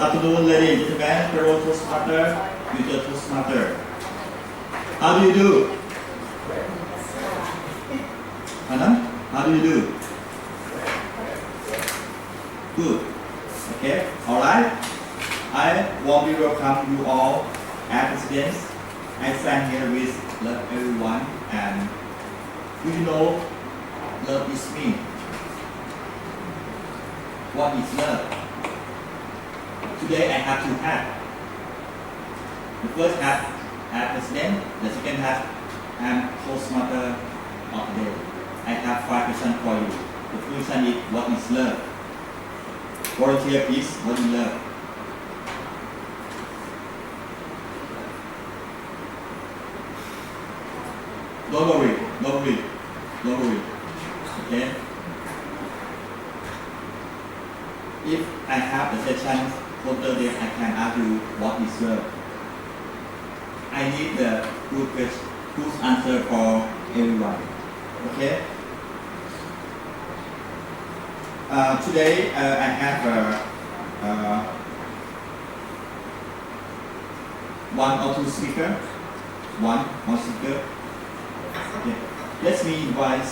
afternoon, ladies and gentlemen, fellow Toastmaster, future Toastmaster. How do you do? Anna, how do you do? Good. Okay, alright. I warmly welcome you all as residents. I stand here with love everyone, and you know love is me. What is love? Today I have two hats. The first hat as president, the second hat I'm Toastmaster of the day. I have 5 questions for you. The first question is, what is love? Volunteer please, what is love? Don't worry. Okay? If I have the session total, then I can ask you what is love. I need the good answer for everyone. Okay? Today I have one or two speakers. One speaker. Okay. Let me invite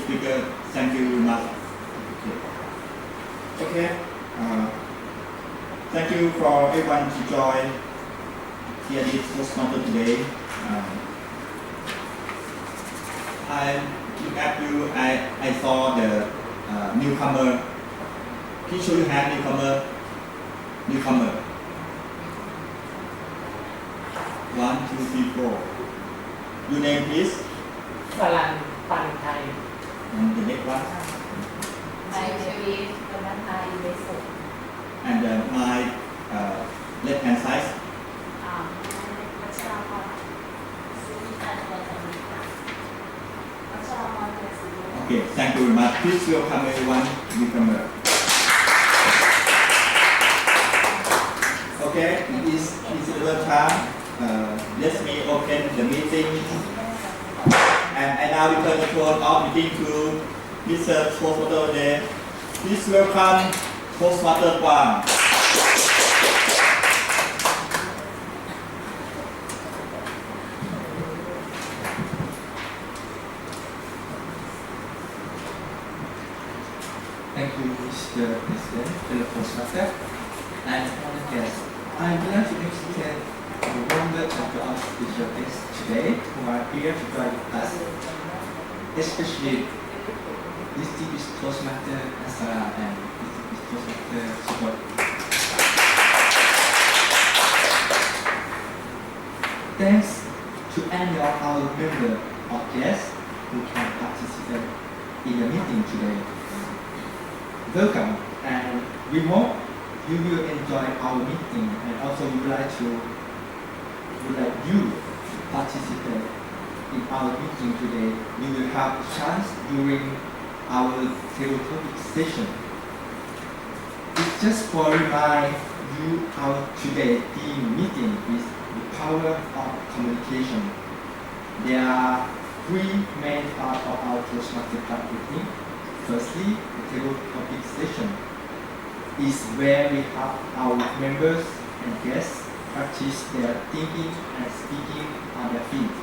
speaker. Thank you very much. Okay. Thank you for everyone to join TRDTostmaster today. I look at you. I saw the newcomer. Can you show your hand, newcomer? 1, 2, 3, 4. Your name please? Salan Pantai. And the next one? And my left hand side? Okay, thank you very much. Please welcome everyone, newcomer. Okay, it is the time. Let me open the meeting. And I now return the floor of meeting to Mr. Toastmaster today. Please welcome Toastmaster Quang. Thank you, Mr. President, fellow Toastmaster, and honored guests. I would like to extend a warm welcome to our special guests today who are here to join us, especially distinguished Toastmaster Asara and distinguished Toastmaster Support. Thanks to any of our members or guests who can participate in the meeting today. Welcome, and we hope you will enjoy our meeting, and also we would like you to participate in our meeting today. You will have a chance during our table topic session. It's just for remind you our today team meeting is the power of communication. There are 3 main parts of our Toastmaster Club meeting. Firstly, the table topic session is where we have our members and guests practice their thinking and speaking on their feet.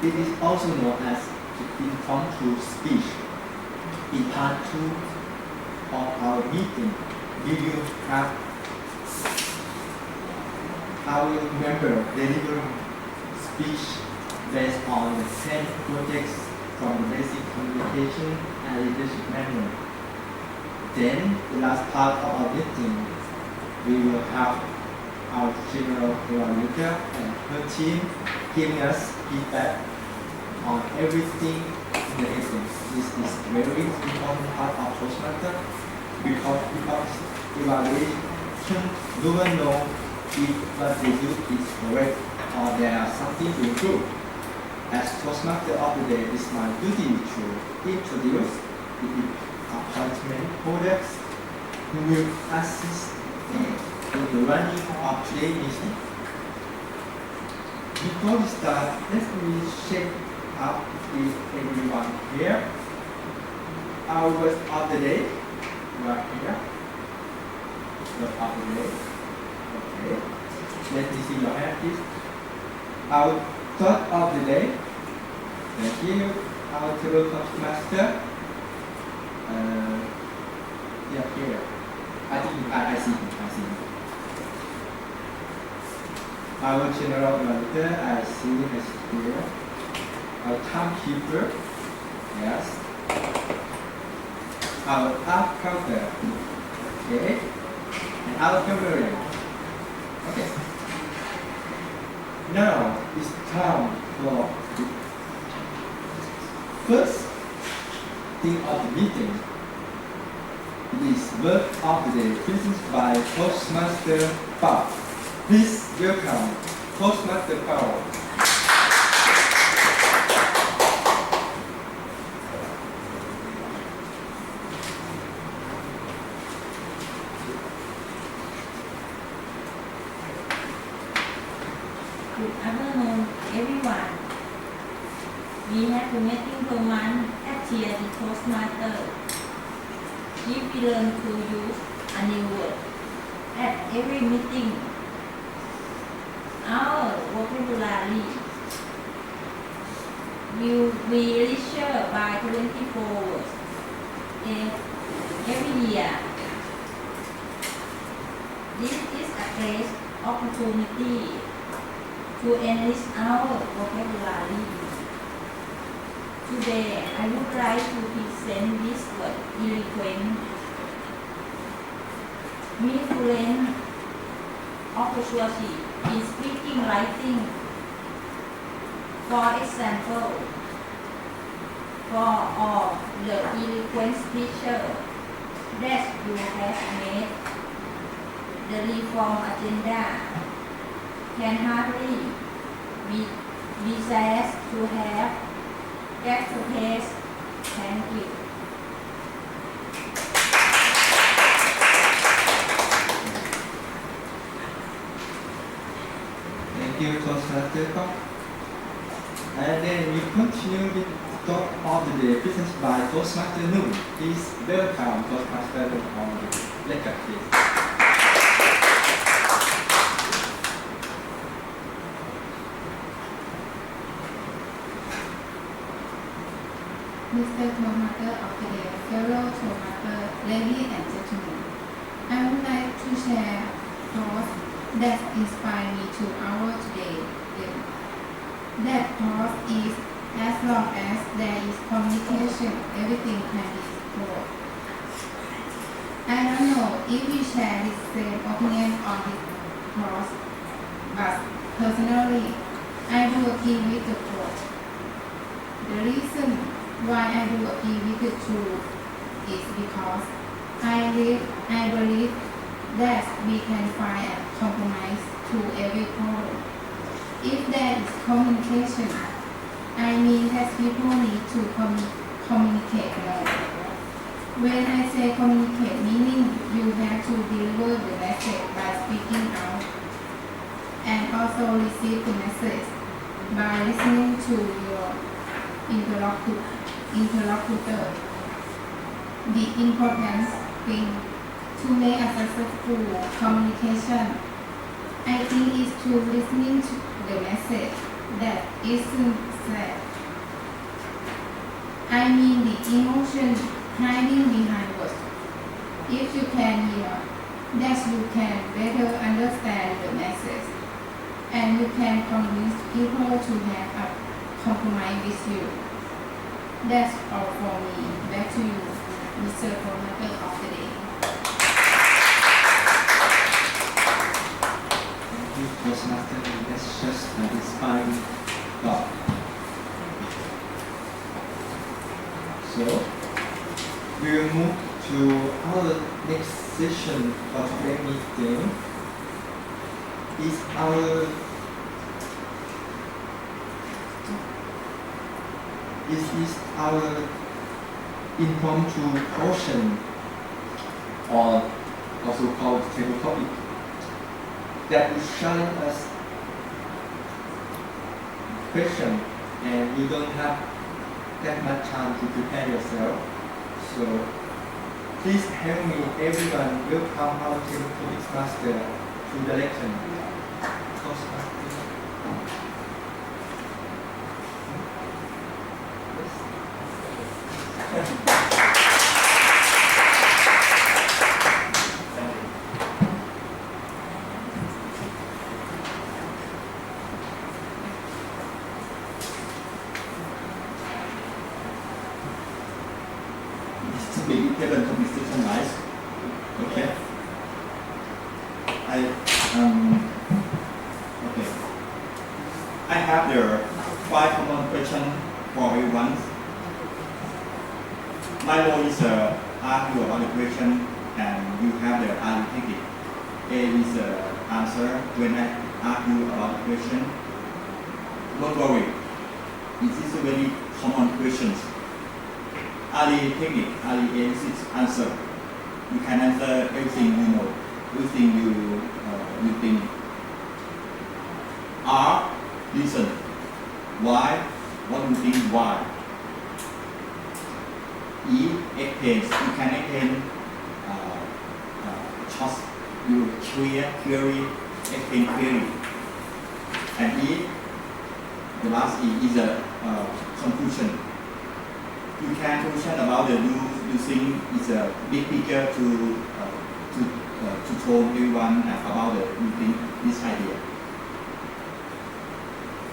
It is also known as the impromptu speech. In part 2 of our meeting, we will have our member deliver speech based on the 10 projects from the basic communication and leadership manual. Then, the last part of our meeting, we will have our General Evaluator and her team giving us feedback on everything in the meeting. This is very important part of Toastmaster because evaluation do not know if what they do is correct or there are something to improve. As Toastmaster of the day, it is my duty to introduce the appointment holders who will assist in the running of today's meeting. Before we start, let me shake up is everyone here. Our word of the day, right here. Word of the day. Okay. Let me see your hand, please. Our thought of the day. Thank you. Our TRDTostmaster. Yeah, here. I think I see him. Our general manager, I see him here. Our timekeeper, yes. Our art counter, okay. And our camera. Okay. Now it's time for the first thing of the meeting. This word of the day presented by Toastmaster Bao. Please welcome Toastmaster Bao. Good afternoon, everyone. We have a meeting per month at TRDTostmaster. If we learn to use a new word at every meeting, our vocabulary will be richer by 24 words every year. This is a great opportunity to enrich our vocabulary. Today, I would like to present this word eloquent, meaningful opportunity in speaking, writing. For example, for all the eloquent speeches that you have made, the reform agenda can hardly be said to have get to taste. Thank you. Thank you, Toastmaster Bao. And then we continue with the talk of the day presented by Toastmaster No. Please welcome Toastmaster No on the lecture, please. Mr. Toastmaster of the day, fellow Toastmaster, ladies and gentlemen, I would like to share thoughts that inspire me to our today. That thought is, as long as there is communication, everything can be explored. I don't know if we share the same opinion on this thought, but personally, I do agree with the quote. The reason why I do agree with the truth is because I believe that we can find a compromise to every problem. If there is communication, I mean that people need to communicate more. When I say communicate, meaning you have to deliver the message by speaking out and also receive the message by listening to your interlocutor. The important thing to make a successful communication, I think, is to listening to the message that isn't said. I mean the emotion hiding behind words. If you can hear, that you can better understand the message, and you can convince people to have a compromise with you. That's all for me. Back to you, Mr. Toastmaster of the day. Thank you, Toastmaster. That's just an inspiring thought. So, we will move to our next session for today's meeting. Is our impromptu portion, or also called table topic, that will challenge us question and you don't have that much time to prepare yourself. So please help me, everyone. Welcome our TRDTostmaster to the lesson. Toastmaster. Being given to Mr. Nice. Okay. Okay. I have the 5 common questions for everyone. My role is ask you about the question and you have the arithmetic. A is answer when I ask you about the question. Don't worry. This is a very common questions. Ali technique, Ali is answer. You can answer everything you know, everything you think. R, listen. Why? What do you think? Why? E, explain. You can explain. Just you clear, query, explain query. And E, the last E is a conclusion. You can conclusion about the you think is a big picture to tell everyone about the you think this idea.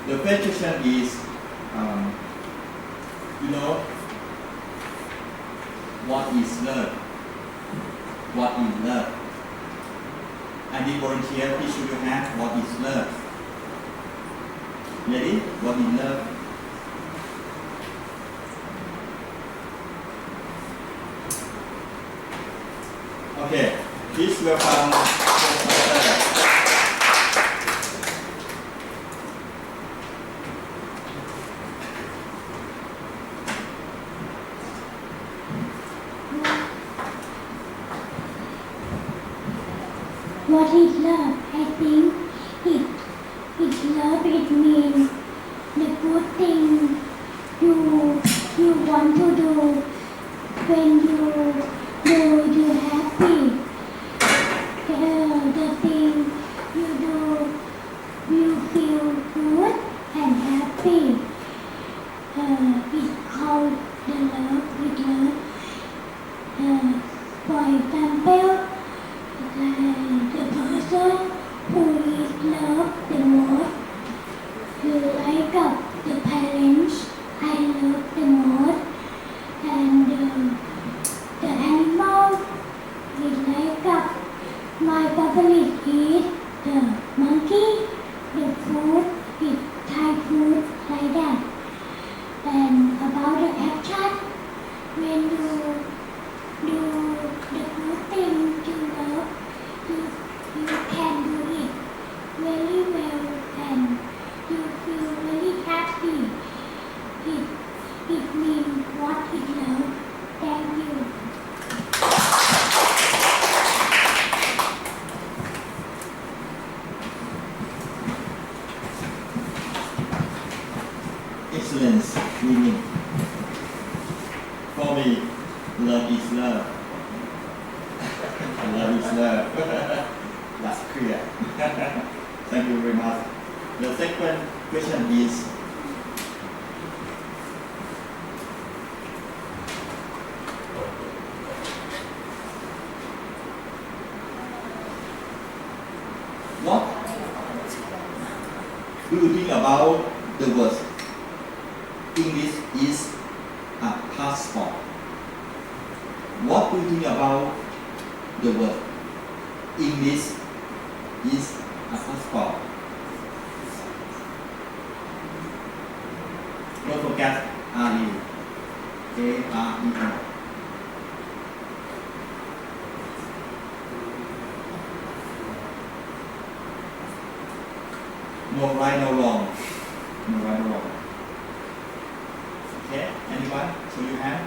The first question is, you know, what is love? What is love? Any volunteer, please show your hand. What is love? Ready? What is love? Okay, please welcome Toastmaster. What is love? I think it's love. It means the good thing you want to do when you're happy. The thing you do, you feel good and happy. It's called the love. With love. For example, the person who is loved the most, you like the parents I love the most, and the animal is like my favorite is the monkey, the food is Thai food like that. And about the action, when you do the good thing you love, you can do it very well and you feel very happy. It means what is love. Thank you. Excellence meaning. For me, love is love. Love is love. That's clear. Thank you very much. The second question is, what do you think about the word English is a passport? What do you think about the word English is a passport? Don't forget R-E. A-R-E. No right, no wrong. No right, no wrong. Okay, anyone? Show your hand.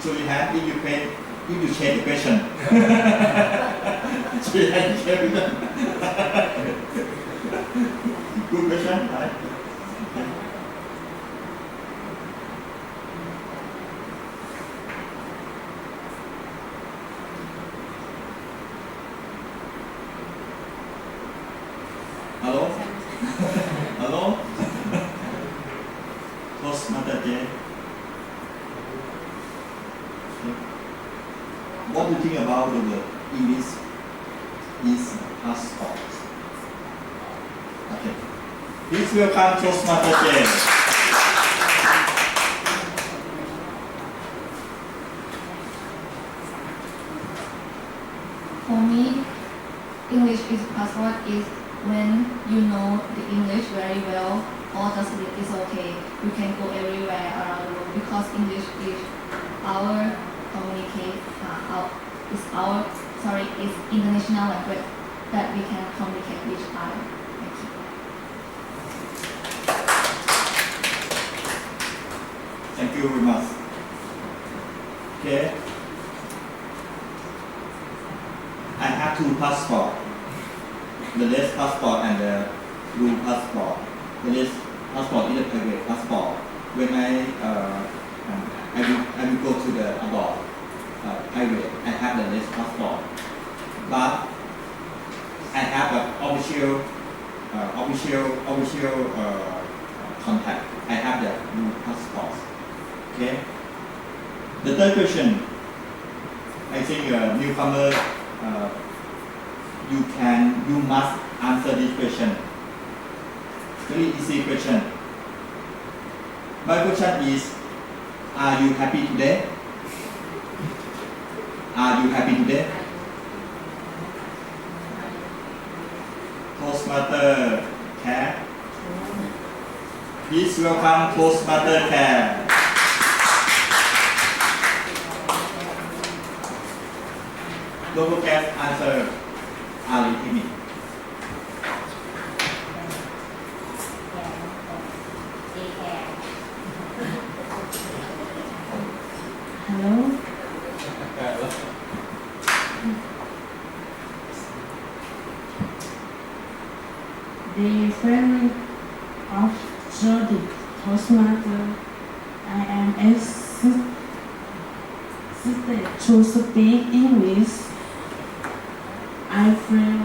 Show your hand if you change the question. Show your hand, Good question, right? Hello? Hello? Toastmaster J. What do you think about the word English is passport? Okay. Please welcome Toastmaster J. For me, English is passport is when you know the English very well, or just is okay. You can go everywhere around the world because English is our is international language that we can communicate with each other. Thank you. Thank you very much. Okay. I have two passports. The red passport and the blue passport. The red passport is a private passport. When I will go to the abroad private, I have the red passport. But I have an official contact. I have the blue passport. Okay. The third question, I think newcomer, you must answer this question. Very easy question. My question is, are you happy today? Are you happy today? Toastmaster Care. Please welcome Toastmaster Care. Don't forget answer Ali Timi. Hello. The friend of TRDTostmaster, I am assisted to speak English. I feel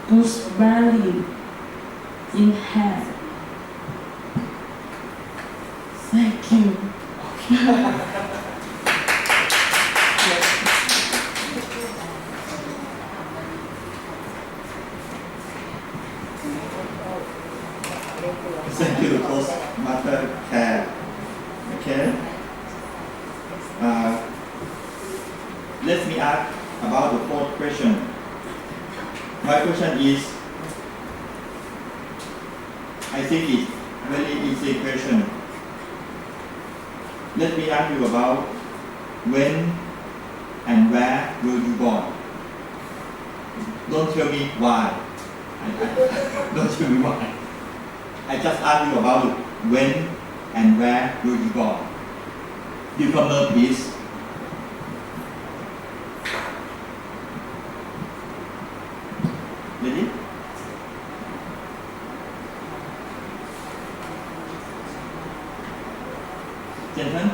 gooseberry in head. Thank you. Thank you, Toastmaster Care. Okay. Let me ask about the fourth question. My question is, I think it's very easy question. Let me ask you about when and where will you born? Don't tell me why. Don't tell me why. I just ask you about when and where will you born. Newcomer, please. Ready? Gentlemen?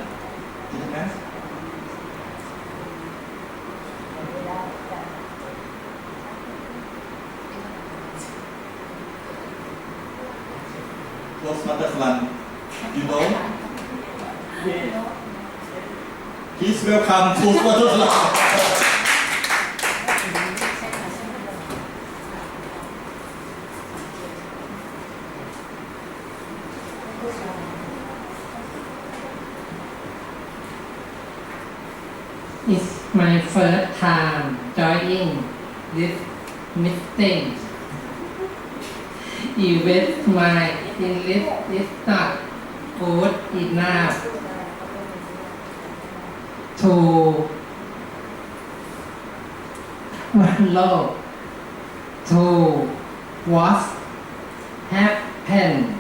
Toastmaster Flan, you know? Please welcome Toastmaster Flan. It's my first time joining this meeting. Even my English is not good enough to know to what happened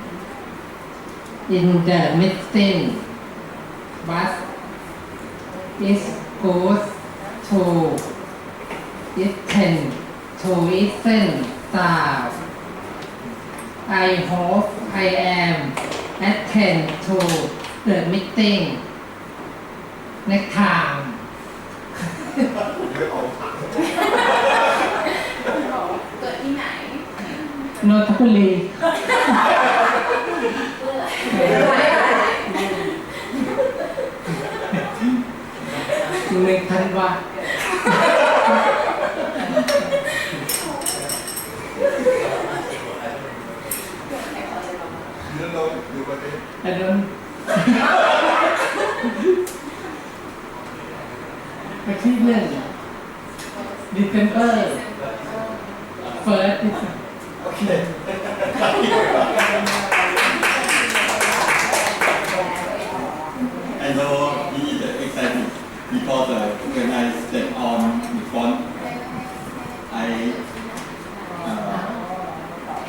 in the meeting, but it's good to listen staff. I hope I am attend to the meeting next time. เกิดที่ไหน นนทบุรี1 ธันวา I don't วันที่1 December 1st Okay. I know he is excited because when I step on the front, I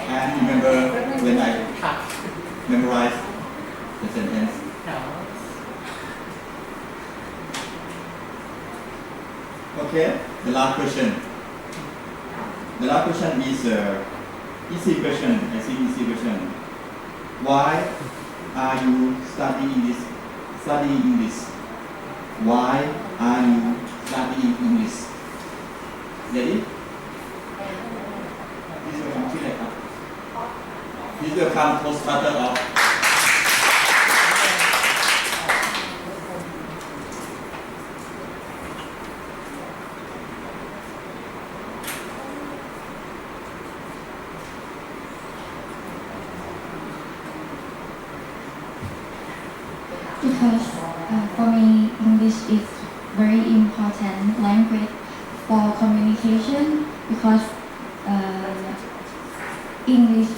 can't remember when I memorize the sentence. Okay, the last question. The last question is easy question. I think easy question. Why are you studying English? Studying English. Why are you studying English? Ready? Please welcome ชื่ออะไรครับ Please welcome Toastmaster of Because for me, English is very important language for communication. Because English,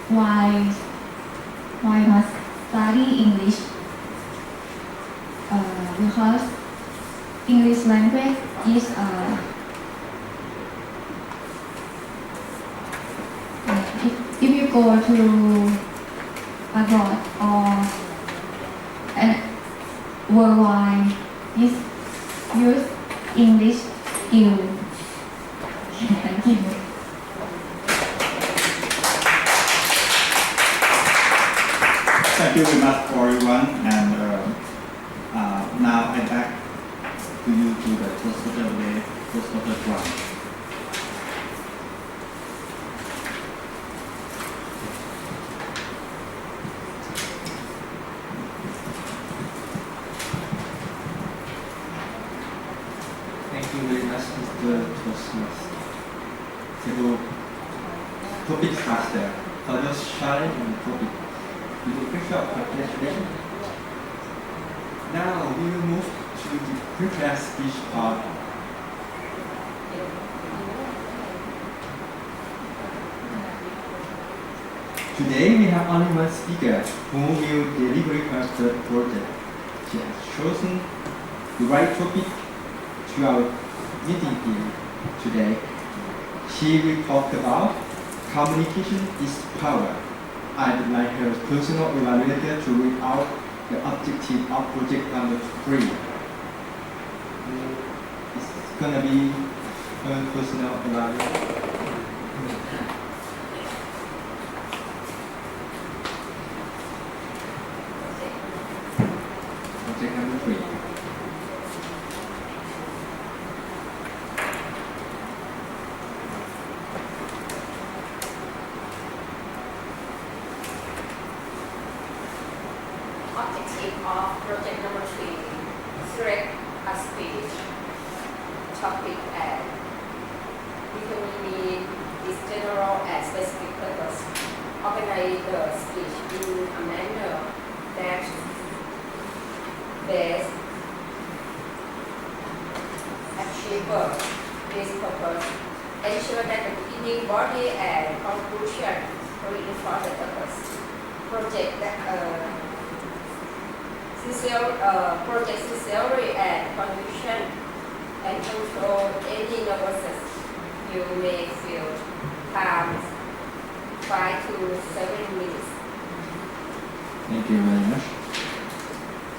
why must study English? Because English language is if you go to abroad or worldwide, is use English skill. Thank you. Thank you very much for everyone, and now I back to you to the Toastmaster Day, Toastmaster Club. Thank you very much, Mr. Toastmaster. Several topics master for those challenging topic. You did a great job. Congratulations. Now we will move to the prepared speech part. Today we have only one speaker who will deliver her third project. She has chosen the right topic to our meeting here today. She will talk about communication is power. I'd like her personal evaluator to read out the objective of project number 3. It's gonna be her personal evaluator. Project number 3. Objective of project number 3, select a speech. Topic and determine its general and specific purpose. Organize the speech in a manner that best achieves this purpose. Ensure that the beginning, body, and conclusion reinforce the purpose. Project theory and conclusion, and control any nervousness. You may feel calm 5 to 7 minutes. Thank you very much.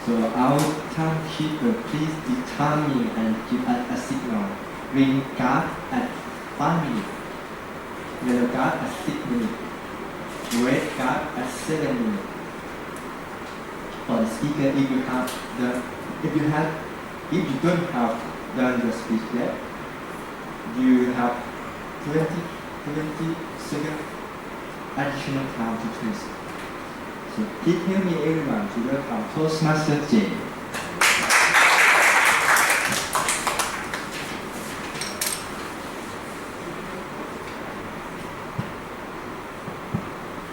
So our timekeeper, please determine and give us a signal. Ring guard at 5 minutes. yellow card at 6 minutes, red card at 7 minutes. For the speaker, if you don't have done the speech yet, you have 20 seconds additional time to choose. So please help me everyone to welcome Toastmaster J.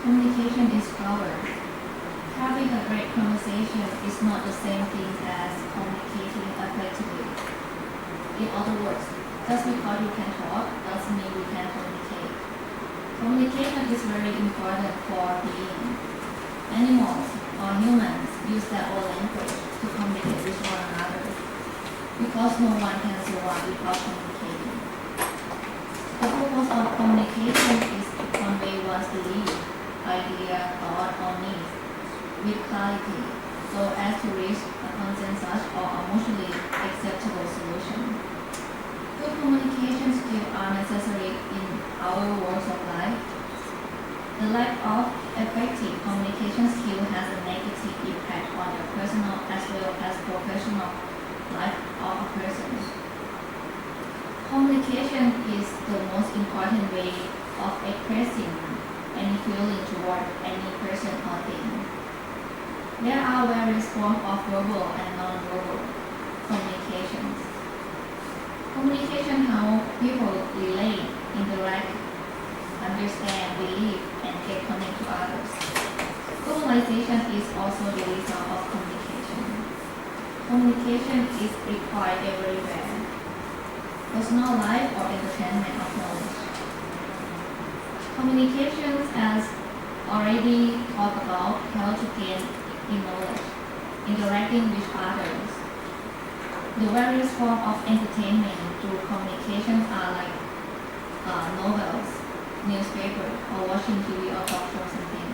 Communication is power. Having a great conversation is not the same thing as communicating effectively. In other words, just because you can talk doesn't mean you can communicate. Communication is very important for being. Animals or humans use their own language to communicate with one another because no one can survive without communicating. The purpose of communication is to convey one's belief, idea, thought, or needs with clarity so as to reach a consensus or a mutually acceptable solution. Good communication skills are necessary in our works of life. The lack of effective communication skill has a negative impact on your personal as well as professional life of a person. Communication is the most important way of expressing any feeling toward any person or thing. There are various forms of verbal and non-verbal communications. Communication helps people relate, interact, understand, believe, and get connected to others. Globalization is also the result of communication. Communication is required everywhere. Personal life or entertainment of knowledge. Communications, as already talked about, help to gain in knowledge, interacting with others. The various forms of entertainment through communication are like novels, newspaper, or watching TV or talk show something.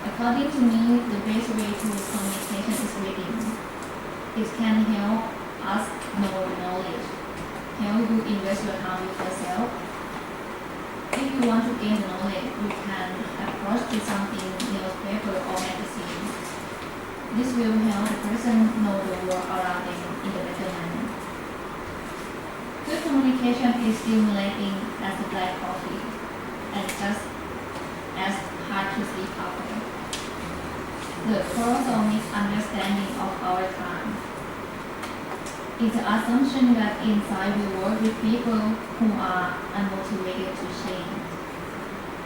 According to me, the best way to communication is reading. It can help us know knowledge, help you invest your time with yourself. If you want to gain knowledge, you can approach to something, newspaper or magazine. This will help the person know the world around them in a better manner. Good communication is stimulating as a black coffee and just as hard to sleep after. The colossal misunderstanding of our time is the assumption that inside we work with people who are unmotivated to change.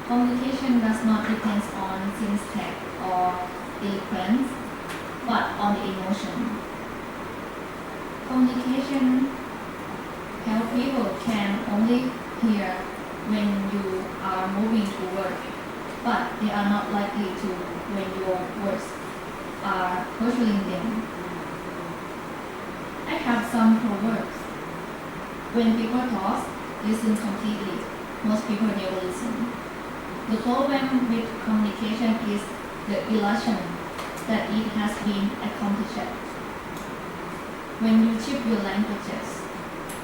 Communication does not depend on syntax or eloquence, but on the emotion. Communication help people can only hear when you are moving to work, but they are not likely to when your words are pursuing them. I have some proverbs. When people talk, listen completely. Most people never listen. The problem with communication is the illusion that it has been accomplished. When you shift your languages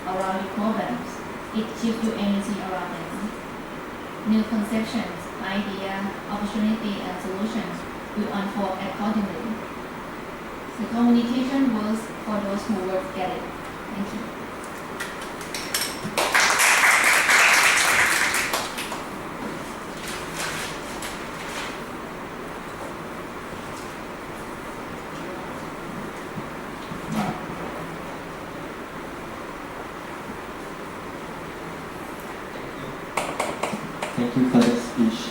around your problems, it shifts your energy around them. New conceptions, ideas, opportunity, and solutions will unfold accordingly. The communication works for those who work get it. Thank you. Thank you for the speech.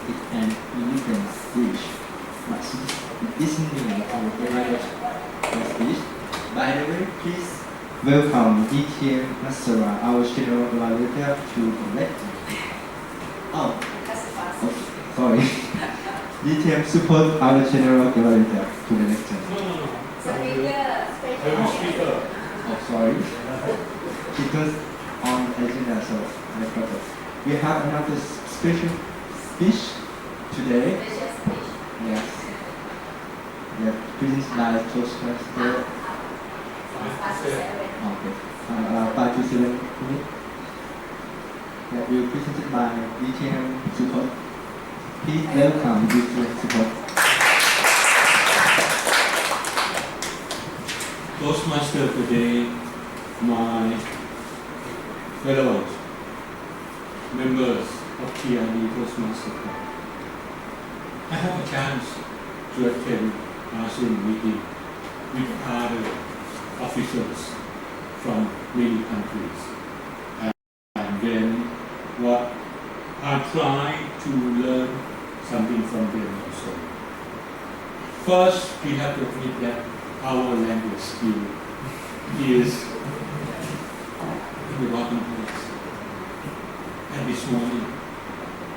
It's an elegant speech. But listening to the speech. By the way, please welcome TRDTostmaster No, our general evaluator, to the lecture. Oh, sorry. DTM support our general evaluator to the lecture. Oh, sorry. It was on agenda, so I forgot. We have another special speech today. Yes. Yeah, please like Toastmaster. Okay. 5 to 7 minutes. that will be presented by detailed support. Please welcome detailed support. Toastmaster today, my fellow members of TRDTostmaster No. I have a chance to attend Zoom meeting with other officers from many countries. And then what I try to learn something from them also. First, we have to admit that our language skill is in the bottom place at this morning.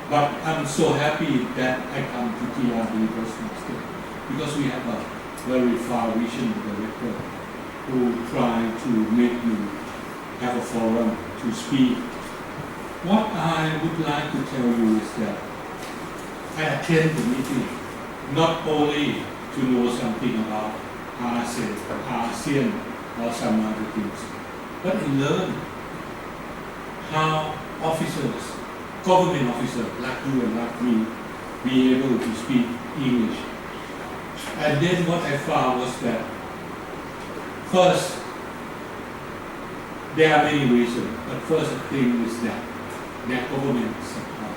But I'm so happy that I come to TRDTostmaster because we have a very far vision director who try to make you have a forum to speak. What I would like to tell you is that I attend the meeting not only to know something about ASEAN or some other things, but I learn how officers, government officers like you and like me, be able to speak English. And then what I found was that first, there are many reasons, but first thing is that their government support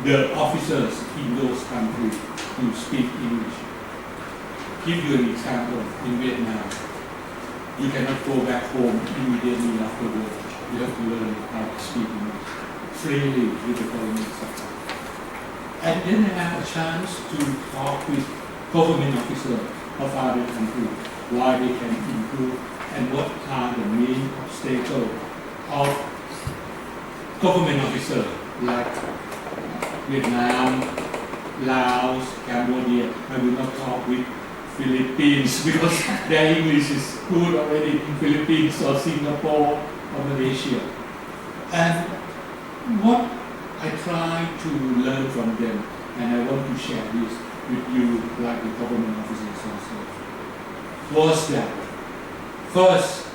the officers in those countries who speak English. Give you an example in Vietnam. You cannot go back home immediately after work. You have to learn how to speak English freely with the government support. And then I have a chance to talk with government officers of other countries, why they can improve and what are the main obstacles of government officers like Vietnam, Laos, Cambodia. I will not talk with Philippines because their English is good already in Philippines or Singapore or Malaysia. And what I try to learn from them, and I want to share this with you, like the government officers also, was that first,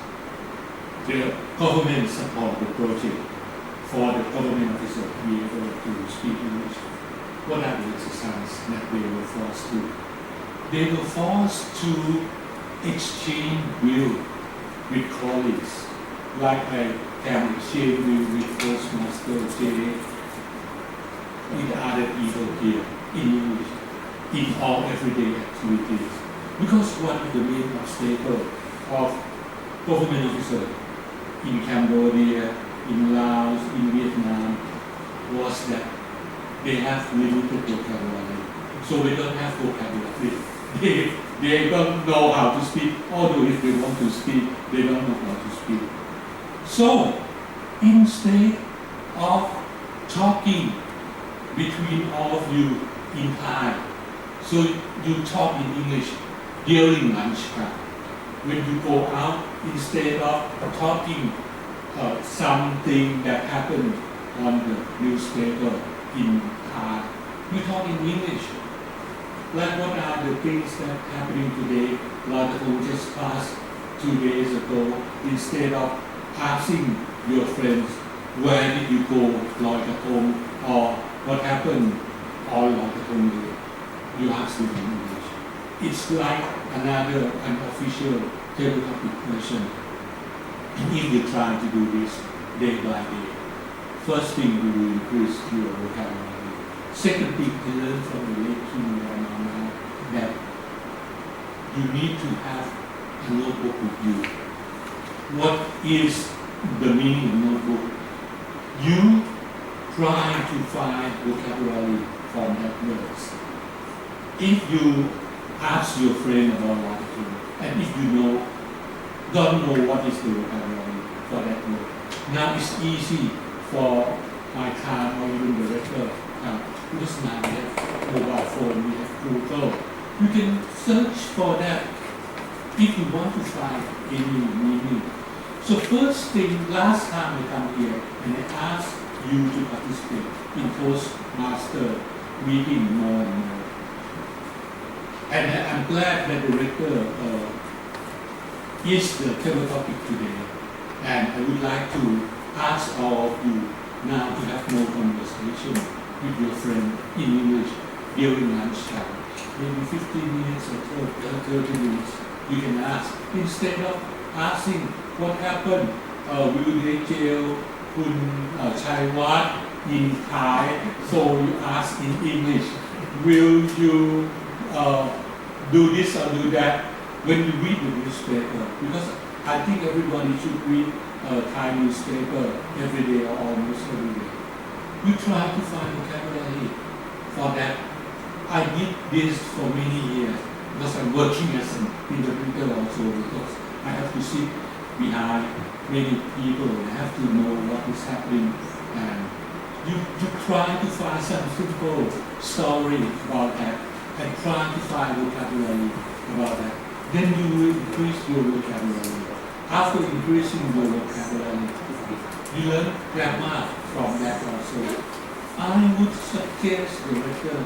the government support the project for the government officer to be able to speak English. What are the exercises that they were forced to? They were forced to exchange view with colleagues, like I can exchange view with Toastmaster J, with other people here in English, in all everyday activities. Because one of the main obstacles of government officers in Cambodia, in Laos, in Vietnam, was that they have limited vocabulary. So they don't have vocabulary. They don't know how to speak, although if they want to speak, they don't know how to speak. So instead of talking between all of you in Thai, so you talk in English during lunchtime. When you go out, instead of talking something that happened on the newspaper in Thai, you talk in English. Like what are the things that happening today? Like who just passed 2 days ago. Instead of asking your friends, where did you go, like at home, or what happened all like at home day, you ask them in English. It's like another unofficial table topic question. And if you try to do this day by day, first thing you will increase your vocabulary. Second thing, I learned from the late King Rama that you need to have a notebook with you. What is the meaning of notebook? You try to find vocabulary from that words. If you ask your friend about one thing, and if you don't know what is the vocabulary for that word, now it's easy for my time or even the regular because now we have mobile phone, we have Google. You can search for that if you want to find any meaning. So first thing, last time I come here and I asked you to participate in Toastmaster meeting more and more. And I'm glad that the director is the table topic today. And I would like to ask all of you now to have more conversation with your friend in English during lunchtime. Maybe 15 minutes or 30 minutes. You can ask instead of asking what happened. Will they jail Kun Chai Wat in Thai? So you ask in English. Will you do this or do that when you read the newspaper? Because I think everybody should read Thai newspaper every day or almost every day. You try to find vocabulary for that. I did this for many years because I'm working as an interpreter also, because I have to sit behind many people and I have to know what is happening, and you try to find some simple story about that and try to find vocabulary about that. Then you will increase your vocabulary. After increasing your vocabulary, you learn grammar from that also. I would suggest the reader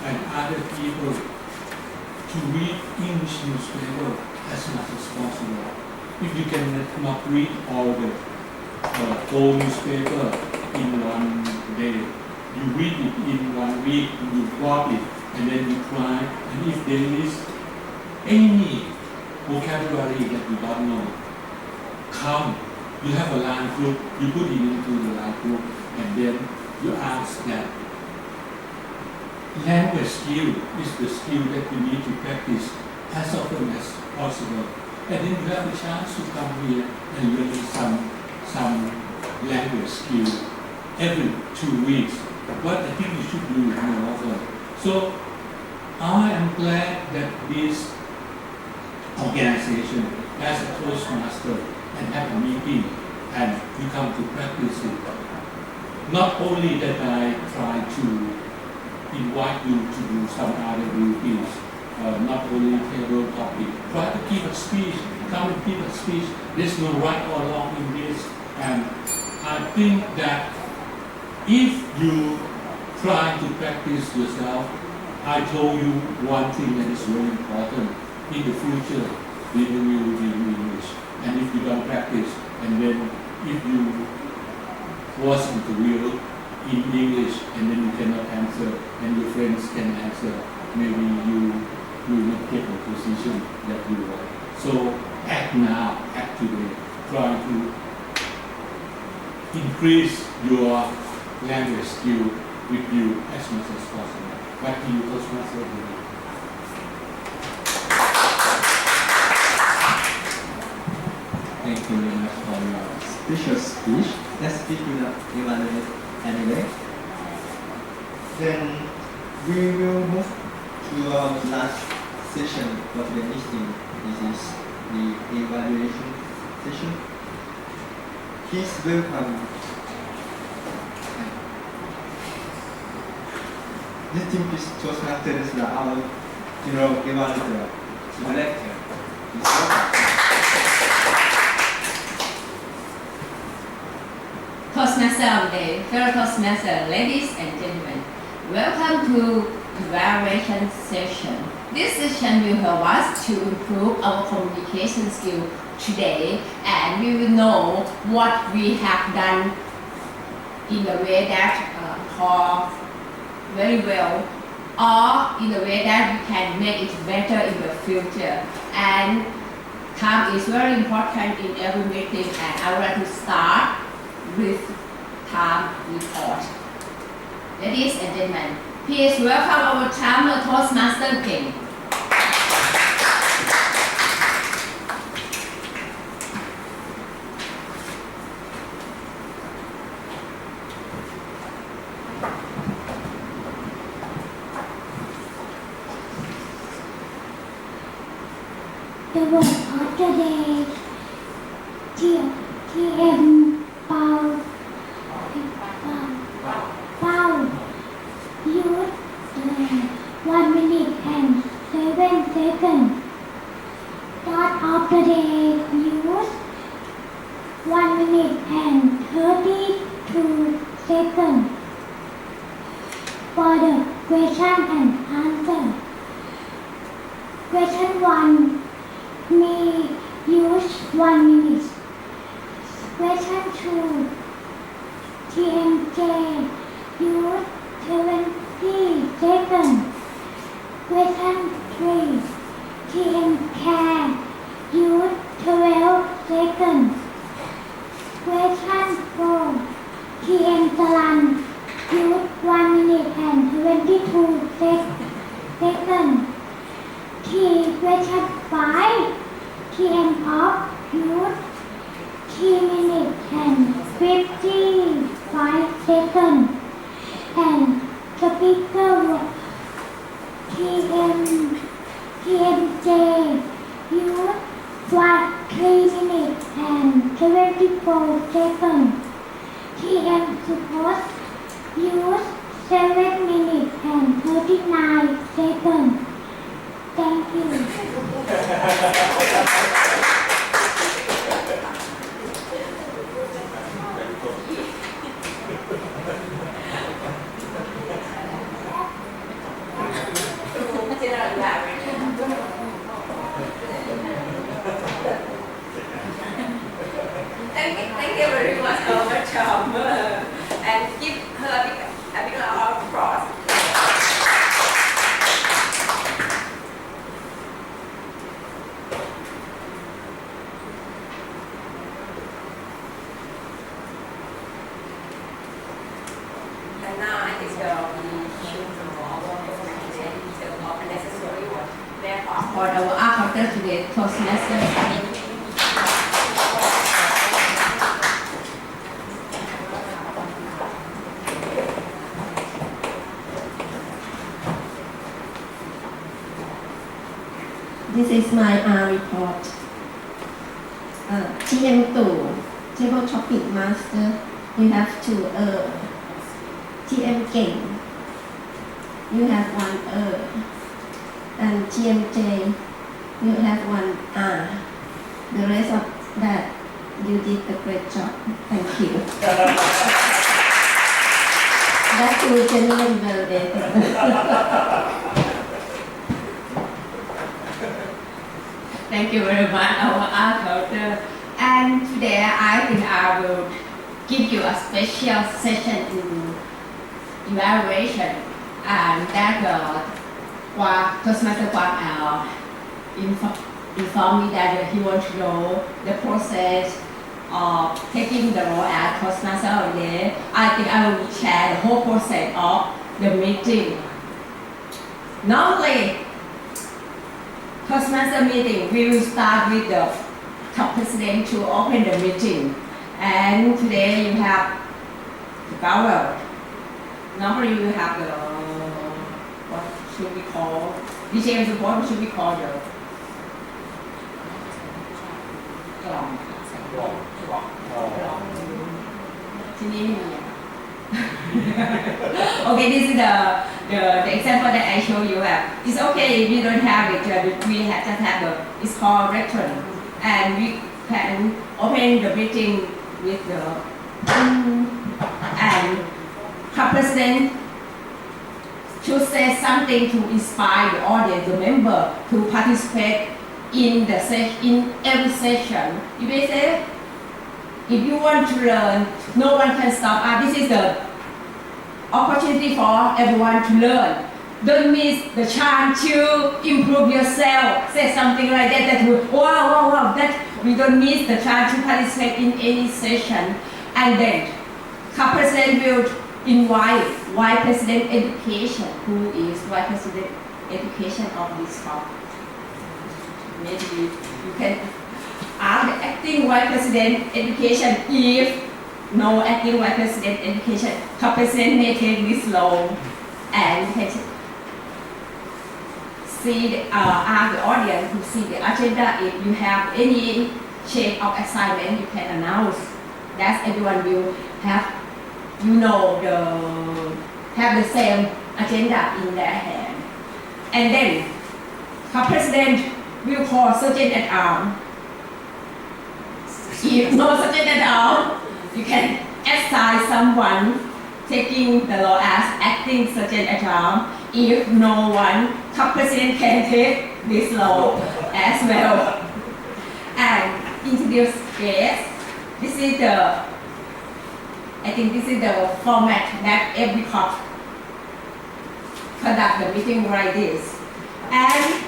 and other people to read English newspaper as much as possible. If you cannot read all the whole newspaper in one day, you read it in 1 week, you got it, and then you try, and if there is any vocabulary that you don't know, come, you have a line group, you put it into the line group, and then you ask that. Language skill is the skill that you need to practice as often as possible. And then you have a chance to come here and learn some language skill every 2 weeks. But I think you should do it more often. So I am glad that this organization has a Toastmaster and have a meeting and you come to practice it. Not only that I try to invite you to do some other routines, not only table topic, try to give a speech, come and give a speech. There's no right or wrong in this, and I think that if you try to practice yourself, I told you one thing that is very important. In the future, we will be in English, and if you don't practice, and then if you was interviewed in English and then you cannot answer and your friends can answer, maybe you will not get the position that you want. So act now, act today. Try to increase your language skill with you as much as possible. Back to you, Toastmaster. Thank you very much for your special speech. Let's speak with evaluate anyway. Then we will move to our last session for the meeting. This is the evaluation session. Please welcome distinguished Toastmasters, our General Evaluator, Director. Please welcome. Toastmaster of the day, fellow Toastmaster, ladies and gentlemen, welcome to evaluation session. This session will help us to improve our communication skill today, and we will know what we have done in a way that very well, or in a way that we can make it better in the future. And time is very important in every meeting, and I would like to start with time report. Ladies and gentlemen, please welcome our timer Toastmaster King. The word of the day, TM pound. Use 1 minute and 7 seconds. Start of the day, use 1 minute and 32 seconds. For the question and answer. Question 1. May use 1 minute. Question 2. J. Use 20 seconds. Question 3. TM Care. Use 12 seconds. Question 4. TM Salan. Use 1 minute and 22 seconds. Question 5. TM Off. Use 3 minutes and 55 seconds. And speaker TMJ use 3 minutes and 24 seconds. TM support use 7 minutes and 39 seconds. Thank you. Thank you very much, Tom, and give her a big round of applause. And now I think we should know our presentation of unnecessary work. Therefore, for our after today, Toastmasters. This is my report. TM2, Table Topic Master, you have 2 TM King, you have 1 and TMJ, you have 1 R. The rest of that, you did a great job. Thank you. That's too genuine validated. Thank you very much, our art culture. And today I think I will give you a special session in evaluation. And that Toastmaster Quang informed me that he wants to know the process of taking the role as Toastmaster of the day. I think I will share the whole process of the meeting. Normally, Toastmaster meeting, we will start with the top president to open the meeting. And today you have the power. Normally you have the, what should we call, DJ support, what should we call the gong. Okay, this is the example that I show you. It's okay if you don't have it, we just have it's called restaurant. And we can open the meeting with the, and the president should say something to inspire the audience, the member, to participate in in every session. You may say, if you want to learn, no one can stop us. This is the opportunity for everyone to learn. Don't miss the chance to improve yourself. Say something like that. That will, wow. That we don't miss the chance to participate in any session. And then, President will invite Vice President Education, who is Vice President Education of this talk. Maybe you can ask the acting Vice President Education if no acting Vice President Education, President may take this role and see ask the audience to see the agenda. If you have any change of assignment, you can announce. That everyone will have, have the same agenda in their hand. And then, President will call Sergeant at Arms. If no Sergeant at Arms, you can assign someone taking the role as acting Sergeant at Arms. If no one, President can take this role as well. And introduce guests. This is the I think this is the format that every club conduct the meeting like this. And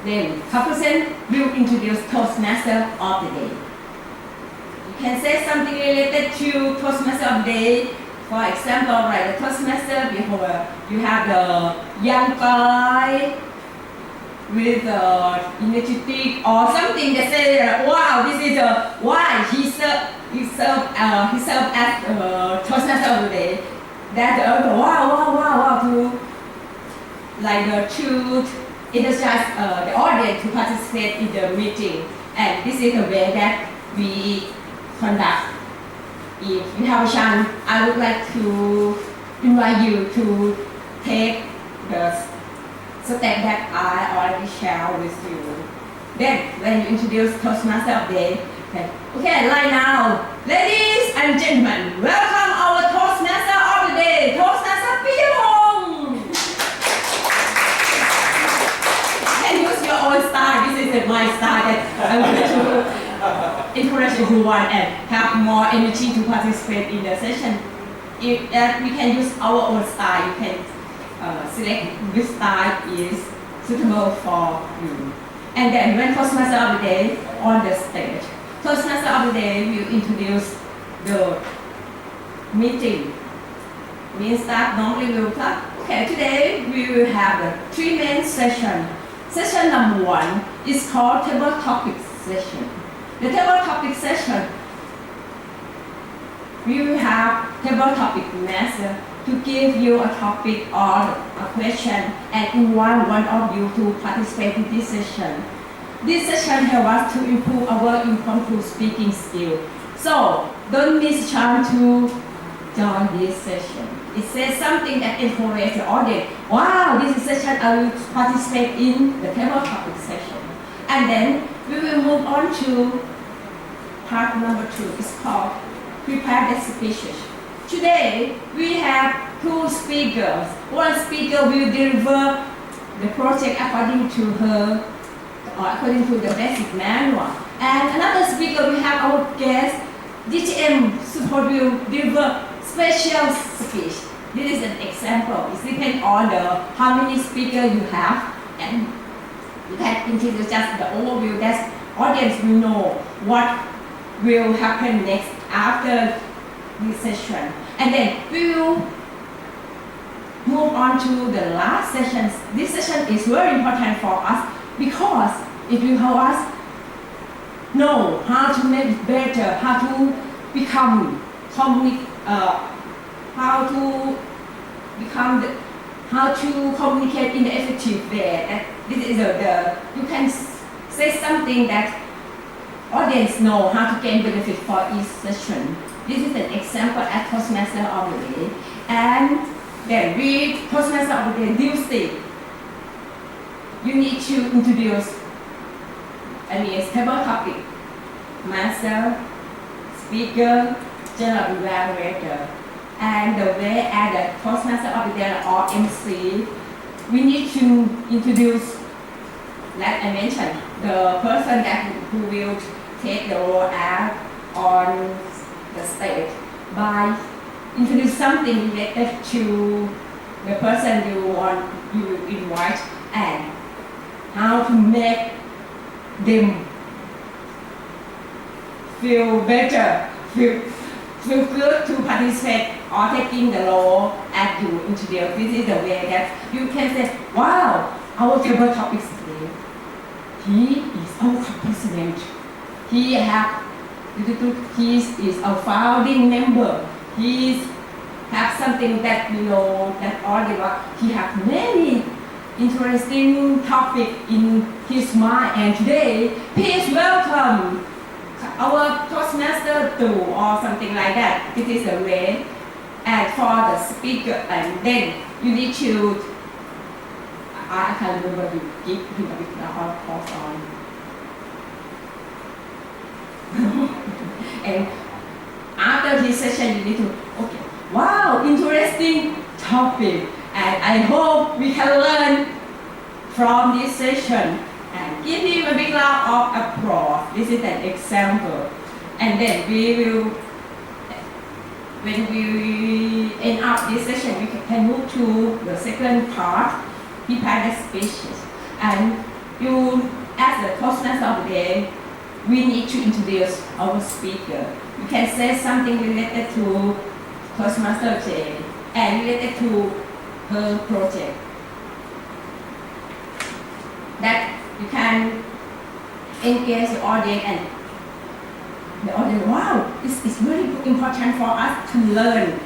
then person will introduce Toastmaster of the day. You can say something related to Toastmaster of the day. For example, like the Toastmaster, before you have the young guy with energetic or something that say, wow, this is why he served as Toastmaster of the day. That wow, to like the truth, energize the audience to participate in the meeting. And this is the way that we conduct. If you have a chance, I would like to invite you to take the step that I already shared with you. Then, when you introduce Toastmaster of the day, okay, right now, ladies and gentlemen, welcome our Toastmaster of the day, Toastmaster Piyong. And use your own style. This is my style that I want to encourage everyone and have more energy to participate in the session. If we can use our own style, you can select which style is suitable for you. And then when Toastmaster of the day on the stage, Toastmaster of the day will introduce the meeting. Means that normally we will talk. Okay, today we will have the 3 main sessions. Session number 1 is called table topic session. The table topic session, we will have table topic master to give you a topic or a question and invite one of you to participate in this session. This session helps us to improve our impromptu speaking skill. So don't miss a chance to join this session. It says something that encourages the audience. Wow, this is session I will participate in the table topic session. And then we will move on to part number 2. It's called prepare the speeches. Today we have 2 speakers. One speaker will deliver the project according to her or according to the basic manual. And another speaker we have our guest DTM support will deliver special speech. This is an example. It depends on how many speakers you have, and you can introduce just the overview that audience will know what will happen next after this session. And then we will move on to the last session. This session is very important for us because it will help us know how to make it better, how to become how to communicate in an effective way. And this is you can say something that audience know how to gain benefit for each session. This is an example at Toastmaster of the day. And then with Toastmaster of the day Tuesday, you need to introduce table topic, master, speaker, general evaluator. And the way as the Toastmaster of the day or MC, we need to introduce, like I mentioned, the person who will take the role out on the stage by introduce something related to the person you invite and how to make them feel better, feel good to participate or taking the role as you introduce. This is the way that you can say, wow, our table topic today, he is our president. He is a founding member. He have something that that audience. He have many interesting topics in his mind. And today, please welcome our Toastmaster 2 or something like that. This is the way. And for the speaker, and then you need to. I can't remember to give him a bit of pause on. And after this session, you need to, okay, wow, interesting topic. And I hope we can learn from this session. And give him a big round of applause. This is an example. And then we will when we end up this session, we can move to the second part, prepare the speeches. And you, as the Toastmaster of the day, we need to introduce our speaker. You can say something related to Toastmaster J and related to her project. That you can engage the audience and the audience, wow, this is very important for us to learn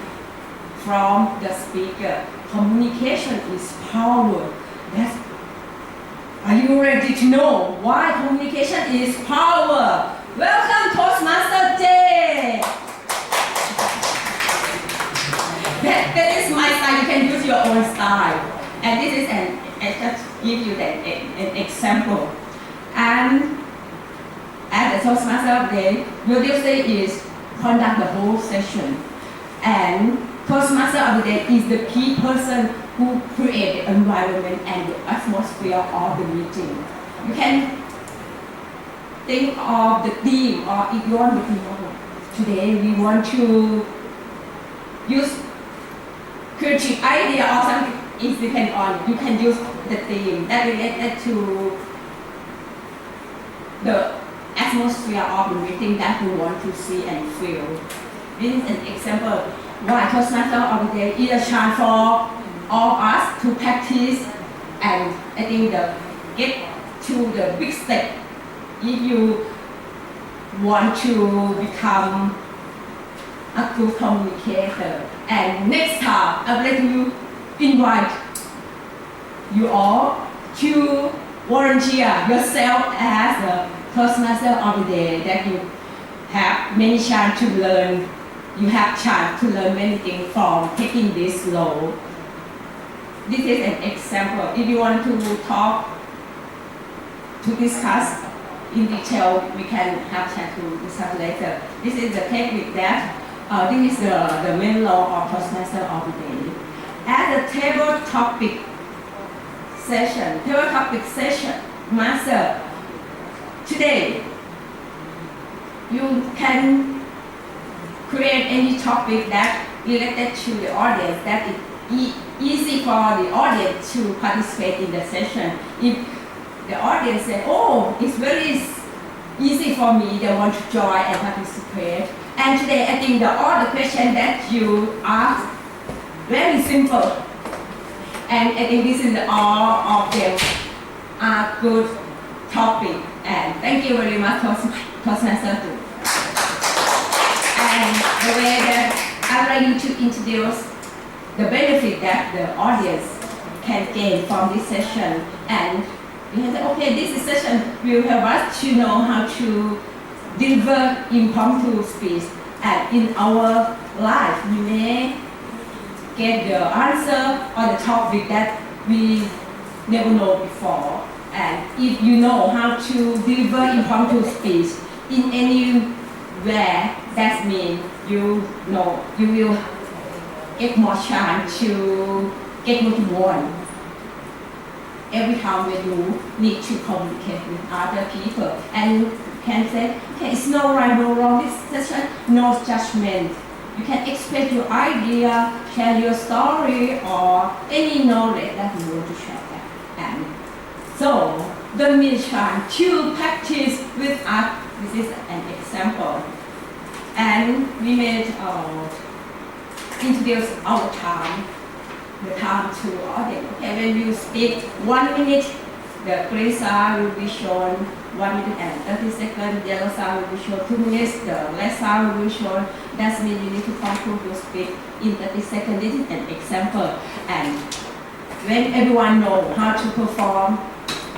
from the speaker. Communication is power. Are you ready to know why communication is power? Welcome, Toastmaster J. That is my style. You can use your own style. And this is I just give you an example. And as the Toastmaster of the day, your duty is conduct the whole session. And Toastmaster of the day is the key person who create the environment and the atmosphere of the meeting. You can think of the theme, or if you want to know, today we want to use creative idea or something. It depends on, you can use the theme that related to the atmosphere of the meeting that you want to see and feel. This is an example why Toastmaster of the day is a chance for all of us to practice, and I think get to the big step if you want to become a good communicator. And next time, I would like to invite you all to volunteer yourself as a Toastmaster of the day, that you have many chance to learn. You have chance to learn many things from taking this role. This is an example. If you want to talk, to discuss in detail, we can have chance to discuss later. This is the technique that this is the main law of Toastmaster of the day. At the table topic session, master, today you can create any topic that related to the audience that is easy for the audience to participate in the session. If the audience say, oh, it's very easy for me, they want to join and participate. And today I think all the questions that you ask very simple. And I think this is all of them are good topic. And thank you very much, Toastmaster. And the way that I would like you to introduce the benefit that the audience can gain from this session. And you can say, okay, this session will help us to know how to deliver impromptu speech. And in our life, we may get the answer or the topic that we never know before. And if you know how to deliver impromptu speech in anywhere, that means you will get more chance to get what you want every time when you need to communicate with other people. And you can say, okay, it's no right, no wrong, this session, no judgment. You can express your idea, share your story, or any knowledge that you want to share. And so, the mission to practice with us, this is an example. And we made introduce our time, the time to audience. Okay, when you speak 1 minute, the green sign will be shown 1 minute and 30 seconds, yellow sign will be shown 2 minutes, the red sign will be shown. That means you need to conclude your speech in 30 seconds. This is an example. And when everyone knows how to perform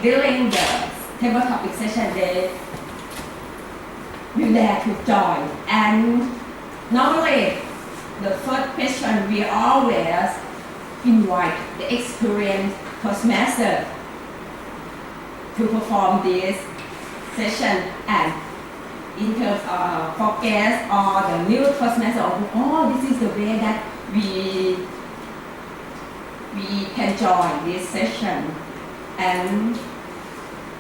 during the table topic session, they will dare to join. And normally, the first question we always invite the experienced Toastmaster to perform this session. And in terms of for guests or the new Toastmaster, this is the way that we can join this session. And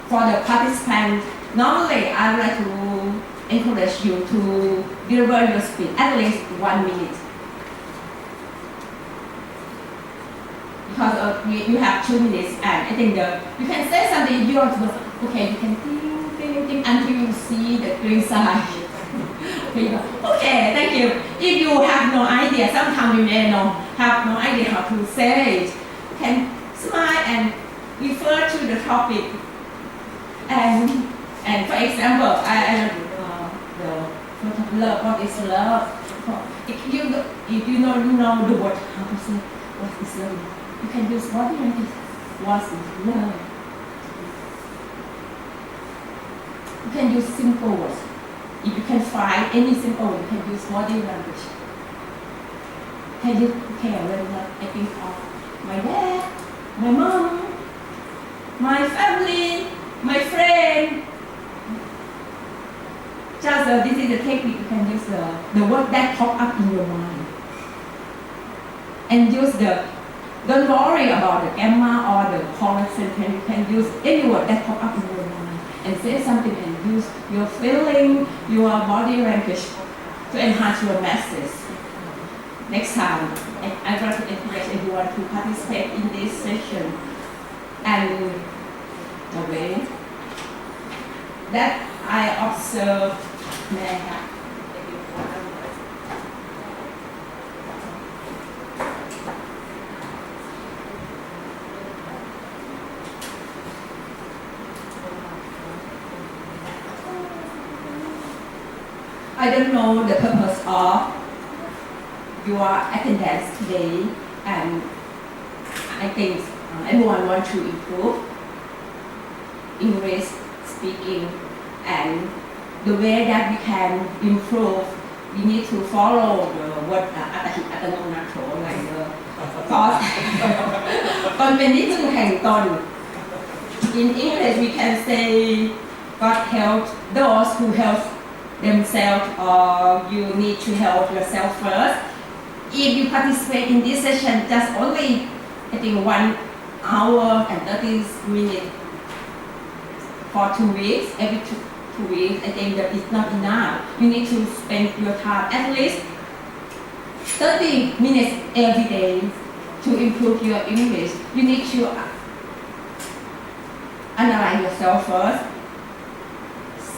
for the participants, normally I would like to encourage you to deliver your speech at least 1 minute. because you have 2 minutes, and I think you can say something. You are okay. You can think until you see the green sign. Okay, thank you. If you have no idea, sometimes you may have no idea how to say it. You can smile and refer to the topic. And for example, I the love. What is love? If you don't know the word how to say what is love, you can use body language. What is love? You can use simple words. If you can find any simple word, you can use body language. Can you when I think of my dad, my mom, my family, my friend. Just this is the technique. You can use the word that pop up in your mind, and use don't worry about the grammar or the correct sentence. You can use any word that pop up in your mind and say something and use your feeling, your body language to enhance your message. Next time, I try to encourage everyone to participate in this session. And the way that I observe, I don't know the purpose of your attendance today, and I think everyone wants to improve English speaking, and the way that we can improve, we need to follow the word atanonato, like the thought. ตนเป็นที่พึ่งแห่งตน In English we can say God help those who help themselves, or you need to help yourself first. If you participate in this session just only, I think 1 hour and 30 minutes for 2 weeks, every 2 weeks, I think that is not enough. You need to spend your time at least 30 minutes every day to improve your English. You need to analyze yourself first.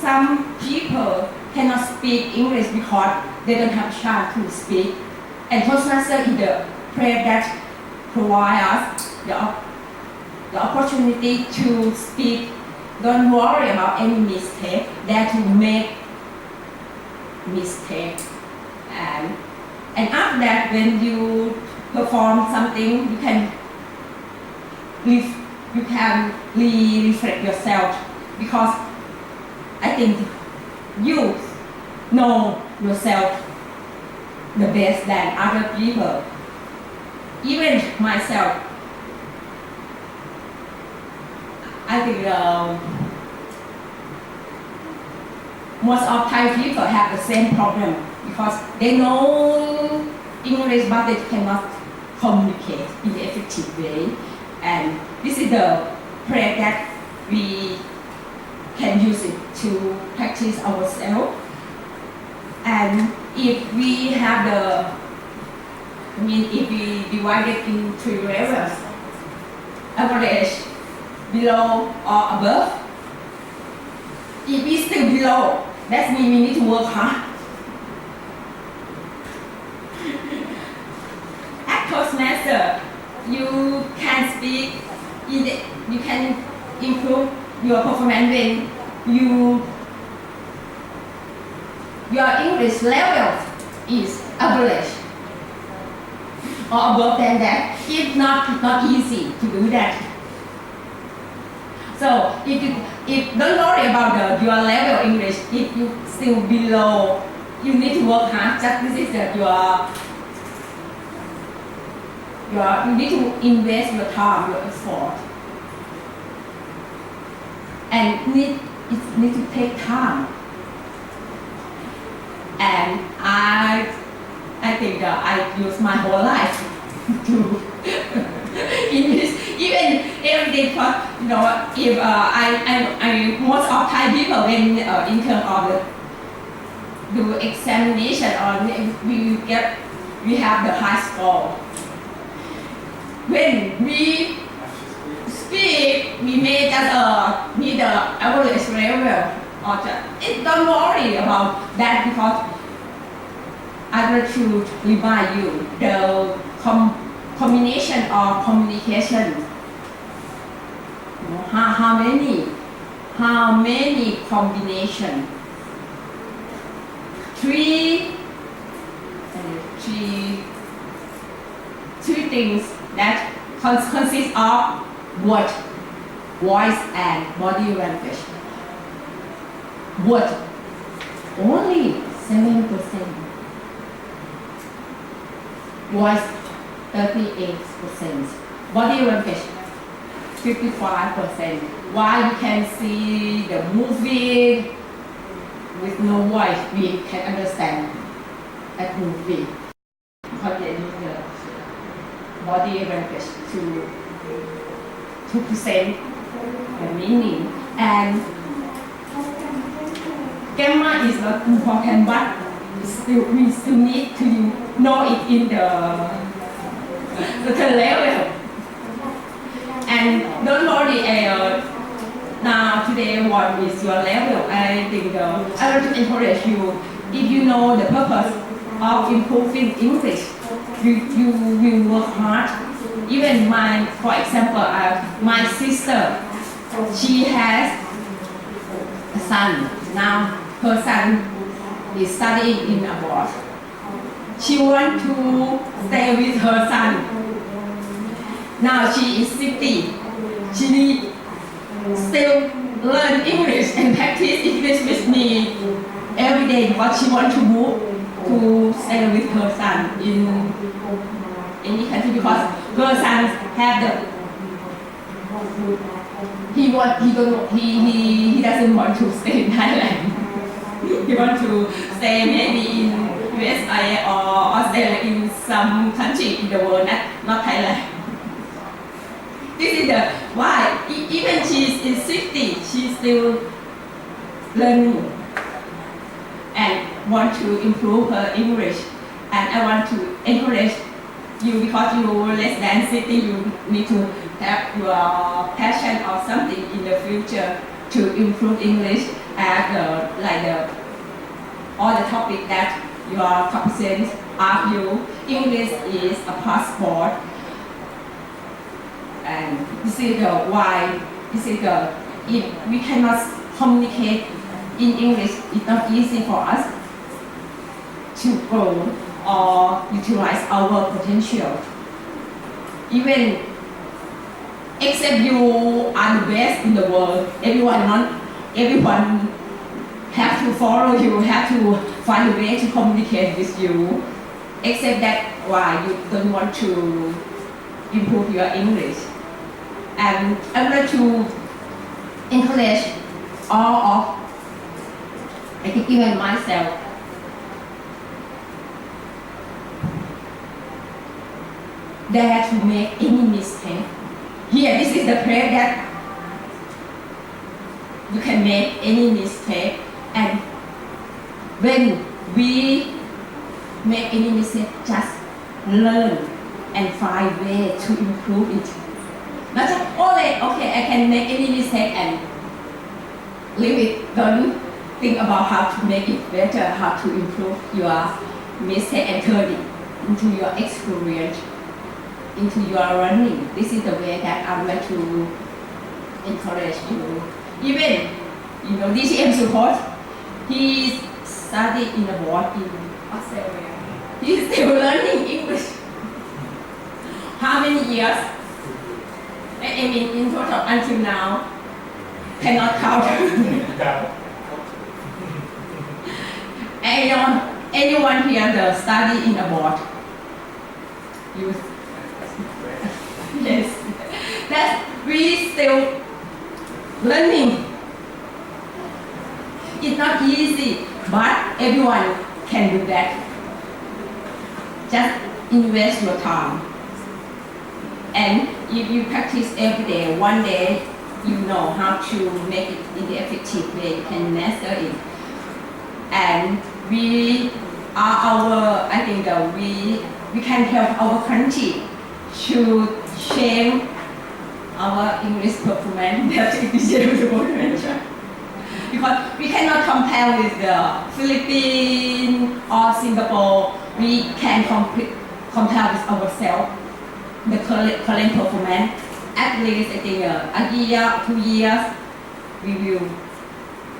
Some people cannot speak English because they don't have chance to speak. And Toastmaster is the prayer that provides us the opportunity to speak. Don't worry about any mistake. Dare to make mistake. And after that, when you perform something, you can reflect yourself, because I think you know yourself the best than other people. Even myself, I think most of Thai people have the same problem, because they know English but they cannot communicate in an effective way. And this is the prayer that we can use it to practice ourselves. And if we have if we divide it in 3 levels, average, below or above. If we still below, that means we need to work hard. At Toastmaster, you can speak, you can improve your performance when your English level is average or above than that. It's not easy to do that. So if don't worry about your level English. If you still below, you need to work hard. Just this is you need to invest your time, your effort, and it need to take time. And I think that I use my whole life to English. Even every day, if I most of Thai people when in terms of do examination or we have the high score. when we speak, we may just need the average level or just, don't worry about that because I want to remind you the combination or communication. How many combination? Three things that consist of word, voice, and body language. Word, only 7%. Voice, 38%. Body language, 55%. Why you can see the movie with no voice, we can understand that movie because they use the body language to present the meaning. And grammar is not important, but we still need to know it in the level. And don't worry, now today what is your level? I think I want to encourage you. If you know the purpose of improving English, you will work hard. Even for example, my sister, she has a son. Now her son is studying in abroad. She wants to stay with her son. Now she is 50. She still learn English and practice English with me every day because she wants to move to stay with her son in any country because her son have the he doesn't want to stay in Thailand. He wants to stay maybe in USA or Australia, in some country in the world, not Thailand. This is the why even she is 60, she still learning and want to improve her English. And I want to encourage you because you less than 60, you need to have your passion or something in the future to improve English and all the topic that your competent ask you. English is a passport. And this is why if we cannot communicate in English, it's not easy for us to grow or utilize our potential. Even except you are the best in the world, everyone have to follow you, have to find a way to communicate with you. Except that why you don't want to improve your English. And I want to encourage all of, I think even myself, dare to make any mistake. Here, this is the place that you can make any mistake. And when we make any mistake, just learn and find way to improve it. Not just only, okay, I can make any mistake and leave it. Don't think about how to make it better, how to improve your mistake and turn it into your experience, into your learning. This is the way that I want to encourage you. Even, DCM support, he studied in abroad in Australia. He's still learning English. How many years? I mean, in total until now, cannot count. Anyone here the study in abroad? Yes. That we still learning. It's not easy, but everyone can do that. Just invest your time. And if you practice every day, one day you know how to make it in the effective way, you can master it. And we are we can help our country to change our English performance that is able to mention. Because we cannot compare with the Philippines or Singapore. We can compare with ourselves, the current performance. At least I think a year, 2 years, we will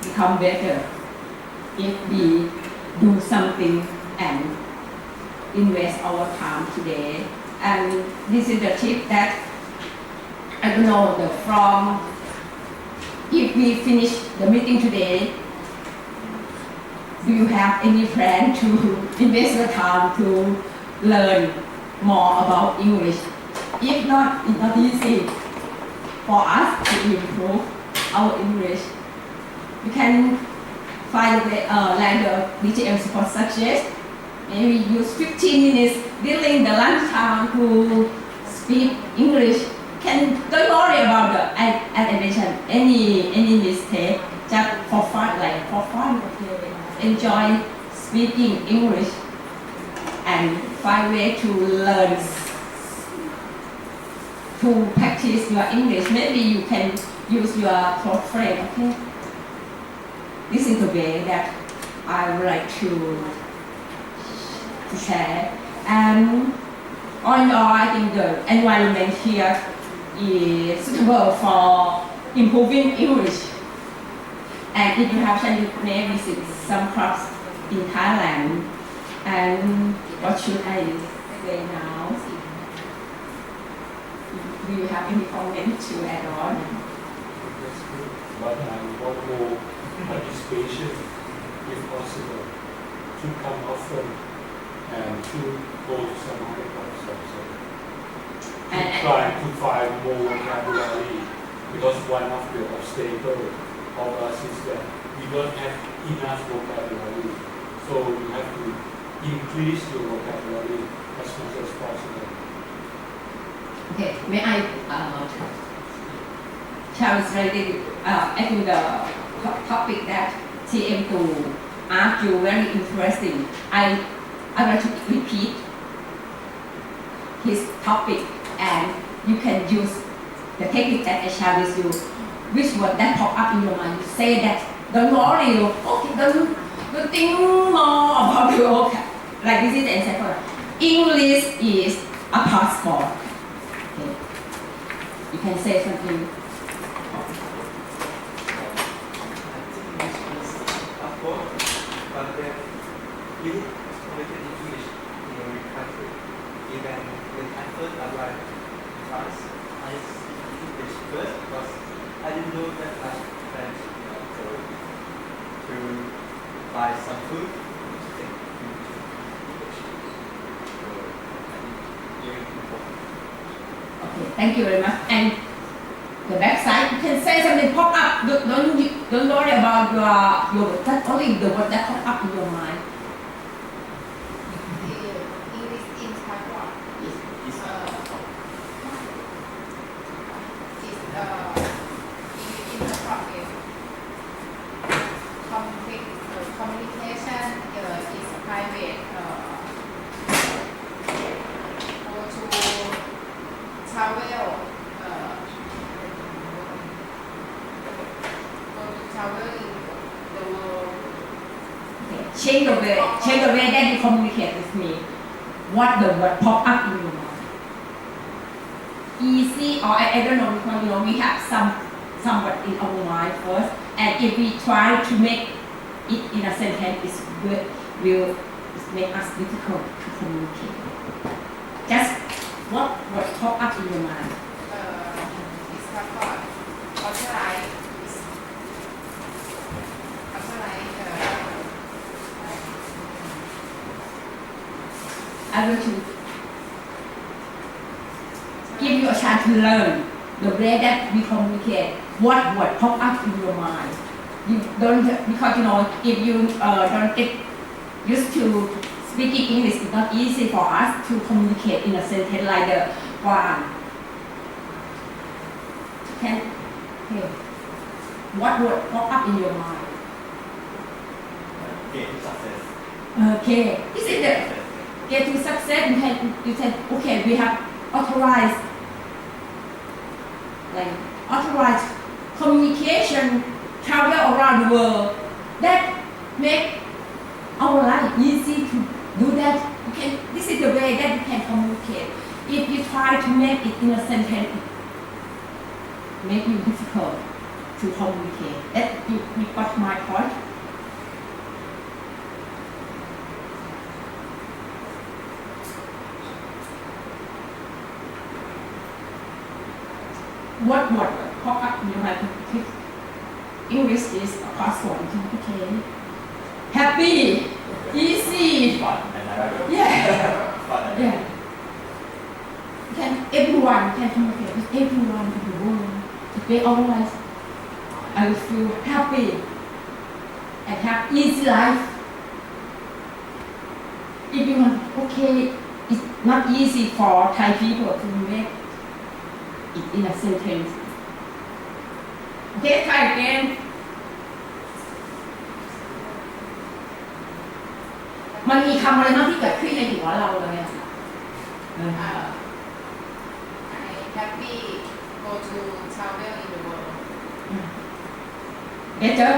become better if we do something and invest our time today. And this is the tip that I don't know if we finish the meeting today, do you have any plan to invest your time to learn more about English? If not, it's not easy for us to improve our English. You can find a way, like the DTM support suggest, maybe use 15 minutes during the lunchtime to speak English. Don't worry about the, as I mentioned, any mistake, just for fun, okay. Enjoy speaking English and find way to learn, to practice your English. Maybe you can use your close friend, okay? This is the way that I would like to share. And all in all, I think the environment here is suitable for improving English. And if you have chance, you may visit some clubs in Thailand. And what should I say now? Do you have any comment to add on? That's good. But I want more participation, if possible, to come often and to go to some other clubs also. Try to find more vocabulary, because one of the obstacles of us is that we don't have enough vocabulary. So you have to increase your vocabulary as much as possible. Okay, may I translate I think the topic that TM2 asked you very interesting. I want to repeat his topic, and you can use the technique that I share with you. Which word that pop up in your mind, you say that. Don't worry, okay, don't think more about your vocab. Like this is the example. English is a passport. Okay. You can say something. But then you communicate in English in your country. Even when I first arrived in France, I speak English first because I didn't know that much French. So to buy some food, to take English. So I think very important. Okay, thank you very much. And the backside, you can say something pop up. Don't worry about your that only the word that pop up in your mind. English in Taiwan is in the pocket. Communication is private. Or to travel. Change the way that you communicate with me. What the word pop up in your mind? Easy, or I don't know, because we have some word in our mind first, and if we try to make it in a sentence, will make us difficult to communicate. Just what word pop up in your mind? It's passport. Authorized. I want to give you a chance to learn the way that we communicate. What word pop up in your mind? You don't, because if you don't get used to speaking English, it's not easy for us to communicate in a sentence like the one. Okay. What word pop up in your mind? Okay, success. Okay. This is the get to success. You can okay. We have authorized like authorized communication travel around the world that make our life easy to do that. You can, this is the way that you can communicate. If you try to make it in a sentence, it make you difficult to communicate. That you got my point. What pop up in my click? English is a password. Okay. Happy, easy. Yeah. Yeah. Everyone can communicate with everyone in the world. If they organize, I will feel happy and have easy life. If you want, okay, it's not easy for Thai people to make it in a sentence. Okay, try again. มันมีคำอะไรบ้างที่เกิดขึ้นในหัวเราเลยอะ I happy go to travel in the world. Better,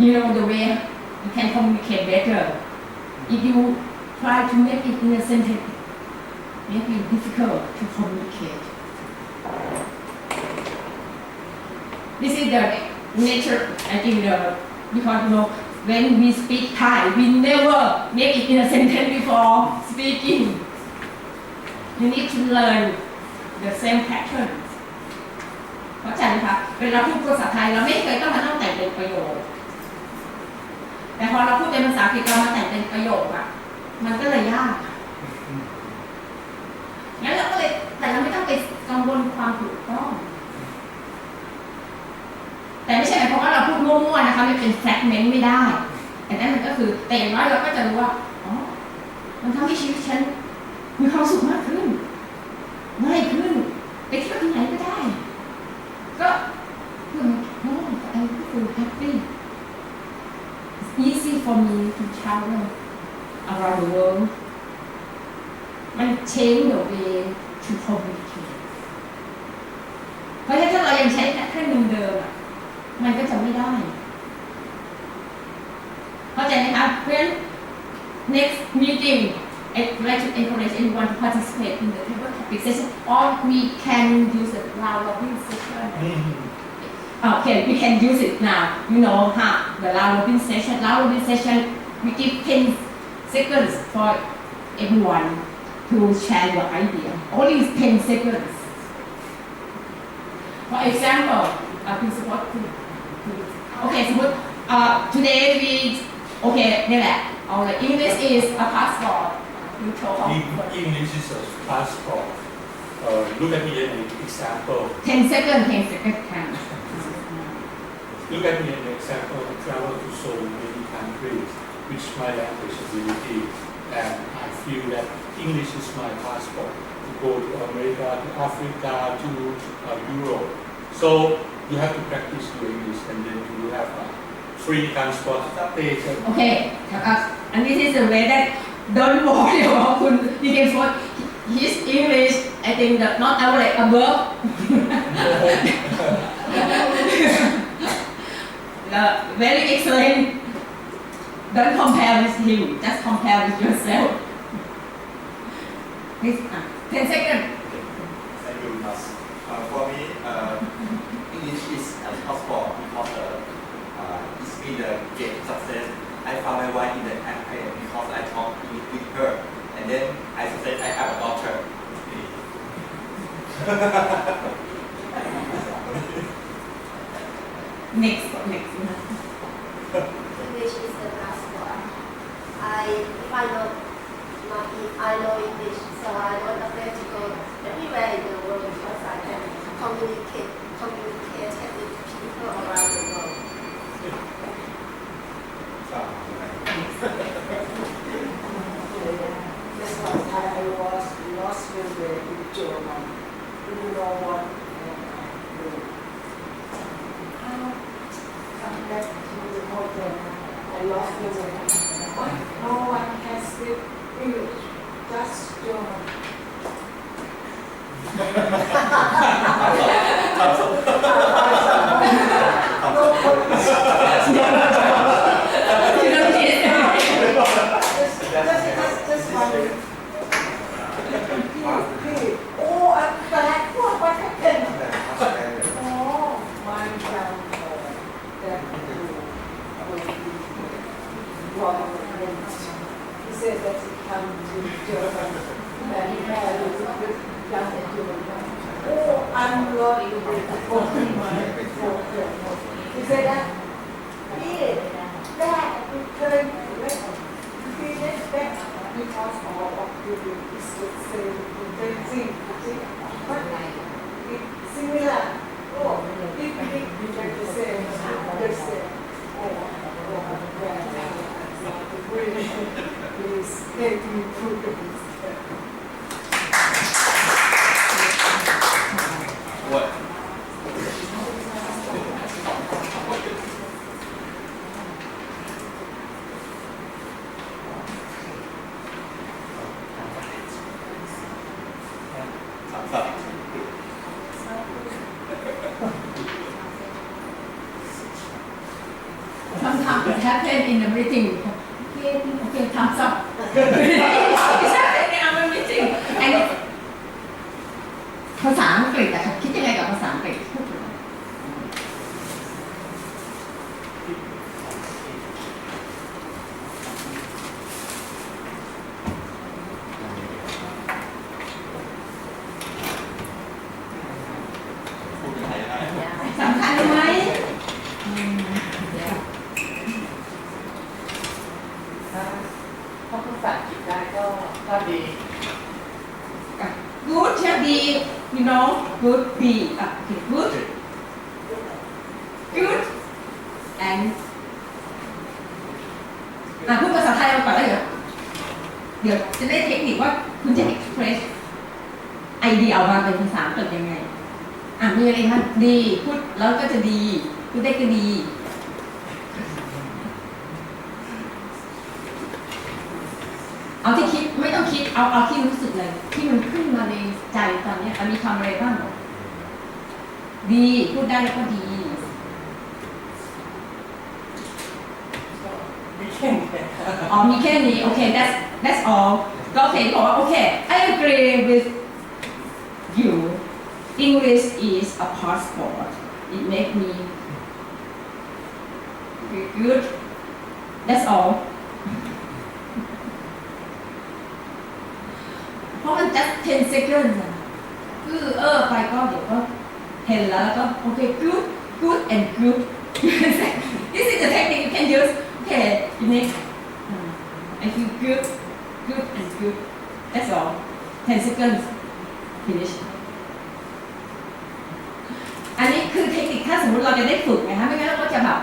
you know the way you can communicate better. If you try to make it in a sentence, make it difficult to communicate. This is the nature, I think, because you know, when we speak Thai, we never make it in a sentence before speaking. You need to learn the same pattern. เข้าใจไหมคะเวลาพูดภาษาไทยเราไม่เคยต้องมานั่งแต่งเป็นประโยคแต่พอเราพูดเป็นภาษาอังกฤษเรามาแต่งเป็นประโยคอะมันก็เลยยากงั้นเราก็เลยแต่เราไม่ต้องไปกังวลความถูกต้องแต่ไม่ใช่หมายความว่าเราพูดมั่วๆนะคะไม่เป็นแฟกเมนต์ไม่ได้แต่นั่นมันก็คือแต่อย่างน้อยเราก็จะรู้ว่าอ๋อมันทำให้ชีวิตฉันมีความสุขมากขึ้นง่ายขึ้นไปเที่ยวที่ไหนก็ได้ก็โอ้I feel happy. It's easy for me to travel around the world. มัน change the way to communicate. เพราะฉะนั้นถ้าเรายังใช้แค่เดิมๆอ่ะมันก็จะไม่ได้เข้าใจไหมคะเพราะฉะนั้น next meeting I'd like to encourage everyone to participate in the table topic session or we can use a round robin session. Okay, we can use it now. You know how the round robin session. Round robin session, we give 10 seconds for everyone to share your idea. Only 10 seconds. For example, principal. Okay, suppose today weนี่แหละ Our English is a passport. You show off. English is a passport. Look at me an example. 10 seconds, 10 seconds. Look at me an example. I travel to so many countries, which my language ability, and I feel that English is my passport to go to America, to Africa, to Europe. So you have to practice your English, and then you have free transportation. Okay, and this is the way that don't worry about kun. You can put his English. I think that not average above. Very excellent. Don't compare with him. Just compare with yourself. This 10 seconds. Thank you, Mas. For me, English is a passport because it's been the great success. I found my wife in the campaign because I talk English with her, and then I said I have a daughter. Next. English is the passport. If I know English, so I'm not afraid to go everywhere in the world because I can communicate with people around the world. This one time I was lost with German. Do you know what? Come back to the hotel. I lost the way. No one can speak English, just German. He said that that because all of you is the same thing, but it's similar. Oh, if we get the same, the same. Really is taking fruit of this. What? Sometimes it happens in the meeting. Okay, thumbs up. It's happening in our meeting. And ภาษาอังกฤษอะค่ะคิดยังไงกับภาษาอังกฤษพูดถึง พูดเป็นไทยได้ สำคัญไหม ถ้าพูดภาษาอังกฤษได้ก็ดี good ใช่ดี you know good ดีอ่ะ okay good good and พูดภาษาไทยเราก่อนได้เหรอเดี๋ยวจะได้เทคนิคว่าคุณจะ express ไอเดียออกมาเป็นภาษาอังกฤษยังไงมีอะไรคะดีพูดแล้วก็จะดีพูดได้ก็ดีเอาที่คิดไม่ต้องคิดเอาที่รู้สึกเลยที่มันขึ้นมาในใจตอนนี้มีคำอะไรบ้างดีพูดได้แล้วก็ดีมีแค่นี้โอเค that's all ก็โอเคบอกว่าโอเค I agree with you English is a passport it makes me good that's all เพราะมัน just 10 seconds ไปก็เดี๋ยวก็เห็นแล้วก็โอเค good and good this is the technique you can use okay you make I feel good and good that's all 10 seconds finish อันนี้คือเทคนิคถ้าสมมติเราจะได้ฝึกนะคะไม่งั้นเราก็จะแบบ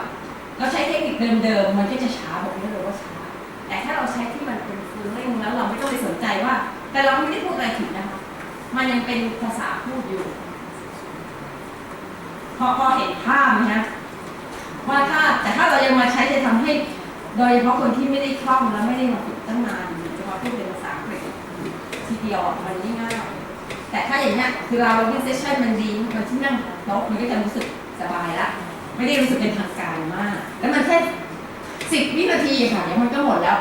เราใช้เทคนิคเดิมๆมันก็จะช้าบอกได้เลยว่าช้าแต่ถ้าเราใช้ที่มันเป็นฟูลลิ่งแล้วเราไม่ต้องไปสนใจว่าแต่เราไม่ได้พูดอะไรผิดนะคะมันยังเป็นภาษาพูดอยู่พอเห็นภาพนะว่าแต่ถ้าเรายังมาใช้จะทำให้โดยเฉพาะคนที่ไม่ได้คล่องแล้วไม่ได้มาฝึกตั้งนานเฉพาะพูดเป็นภาษาอังกฤษทีเดียวมันง่ายแต่ถ้าอย่างนี้คือเราที่เซสชั่นมันดีมันที่นั่งโต๊ะมันก็จะรู้สึกสบายละไม่ได้รู้สึกเป็นทางการมากแล้วมันแค่10 วินาทีค่ะเดี๋ยวมันก็หมดแล้ว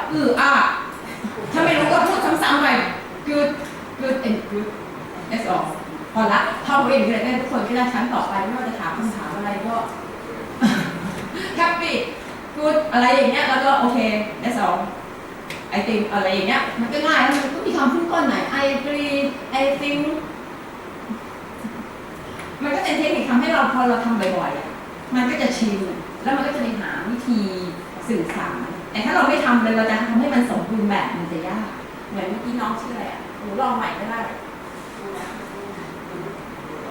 ถ้าไม่รู้ก็พูดซ้ำๆไป good and good that's all พอละเข้าไปเรื่อยๆทุกคนก็ได้ชั้นต่อไปไม่ว่าจะถามคำถามอะไรก็ happy good อะไรอย่างเงี้ยแล้วก็โอเค that's all I think อะไรอย่างเงี้ยมันก็ง่ายแล้วมันก็มีคำขึ้นต้นไหน I agree I think มันก็เป็นเทคนิคทำให้เราพอเราทำบ่อยๆมันก็จะชินแล้วมันก็จะไปหาวิธีสื่อสารแต่ถ้าเราไม่ทำเลยเราจะทำให้มันสมบูรณ์แบบมันจะยากเหมือนเมื่อกี้น้องชื่ออะไรหนูลองใหม่ก็ได้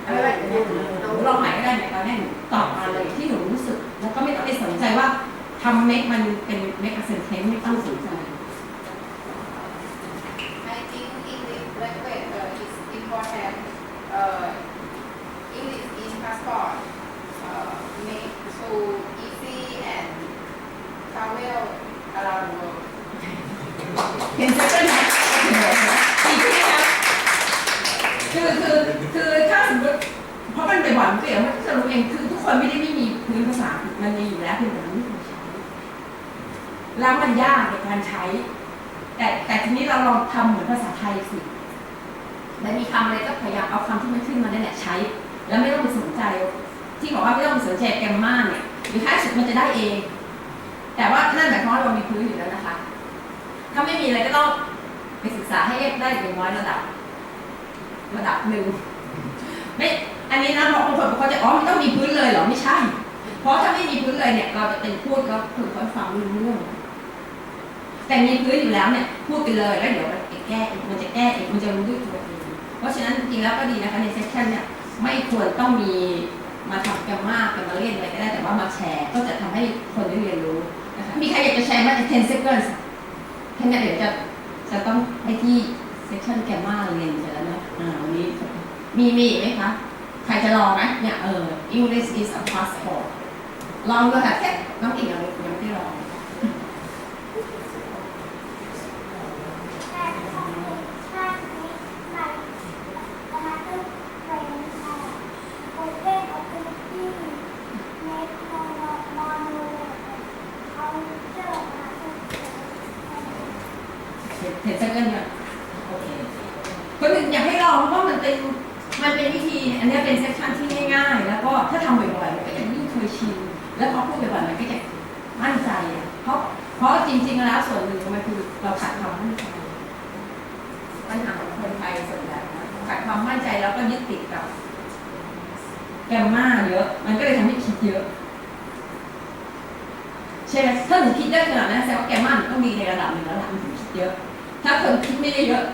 หนูลองใหม่ก็ได้ไหนตอนนี้หนูตอบมาเลยที่หนูรู้สึกแล้วก็ไม่ต้องไปสนใจว่าทำเมคมันเป็นเมคเซนเทนไม่ต้องสนใจI think English language is important. English is passport. Make so easy and travel around the world. เห็นเซ็ตนะอีกทีนะคือถ้าสมมติเพราะมันไปหวานเปลี่ยนมันจะรู้เองคือทุกคนไม่มีพื้นภาษามันมีอยู่แล้วเพียงแต่มันไม่เคยใช้แล้วมันยากในการใช้แต่ทีนี้เราลองทำเหมือนภาษาไทยสิแล้วมีคำอะไรก็พยายามเอาคำที่มันขึ้นมาได้แหละใช้แล้วไม่ต้องไปสนใจที่บอกว่าไม่ต้องไปสนใจแกรมมาเนี่ยหรือท้ายสุดมันจะได้เองแต่ว่านั่นหมายความว่าเรามีพื้นอยู่แล้วนะคะถ้าไม่มีอะไรก็ต้องไปศึกษาให้ได้อย่างน้อยระดับหนึ่งไม่ อันนี้นะบางคนเขาจะไม่ต้องมีพื้นเลยเหรอไม่ใช่ เพราะถ้าไม่มีพื้นเลยเนี่ยเราจะเป็นพูดแล้วคนเขาฟังไม่รู้เรื่องแต่มีพื้นอยู่แล้วเนี่ยพูดไปเลยแล้วเดี๋ยวมันจะแก้อีกมันจะรู้ด้วยตัวเองเพราะฉะนั้นจริงๆแล้วก็ดีนะคะในเซสชันเนี่ยไม่ควรต้องมีมาทำกันมากกันมาเล่นอะไรก็ได้แต่ว่ามาแชร์ก็จะทำให้คนได้เรียนรู้นะคะมีใครอยากจะแชร์ไหม10 seconds แค่นี้เดี๋ยวจะต้องให้ที่เซสชันแกมมาเรียนเสร็จแล้วนะวันนี้มีอีกไหมคะใครจะลองไหมเนี่ย English is a passport ลองดูค่ะแค่น้องอีกยังไม่ได้ลองเห็นสักเงินเนี่ยโอเคคนอื่นอยากให้ลองเพราะว่ามันเป็นวิธีอันนี้เป็นเซสชันที่ง่ายๆแล้วก็ถ้าทำบ่อยๆมันก็จะยิ่งเคยชินแล้วพอพูดบ่อยๆมันก็จะมั่นใจเพราะจริงๆแล้วส่วนหนึ่งมันคือเราขาดความมั่นใจปัญหาของคนไทยส่วนใหญ่นะขาดความมั่นใจแล้วก็ยึดติดกับแกมมาเยอะมันก็เลยทำให้คิดเยอะใช่ไหมถ้าหนูคิดได้ขนาดนั้นแสดงว่าแกมมาหนูต้องมีในระดับหนึ่งแล้วหลังถึงคิดเยอะถ้าคนคิดไม่ได้เยอะ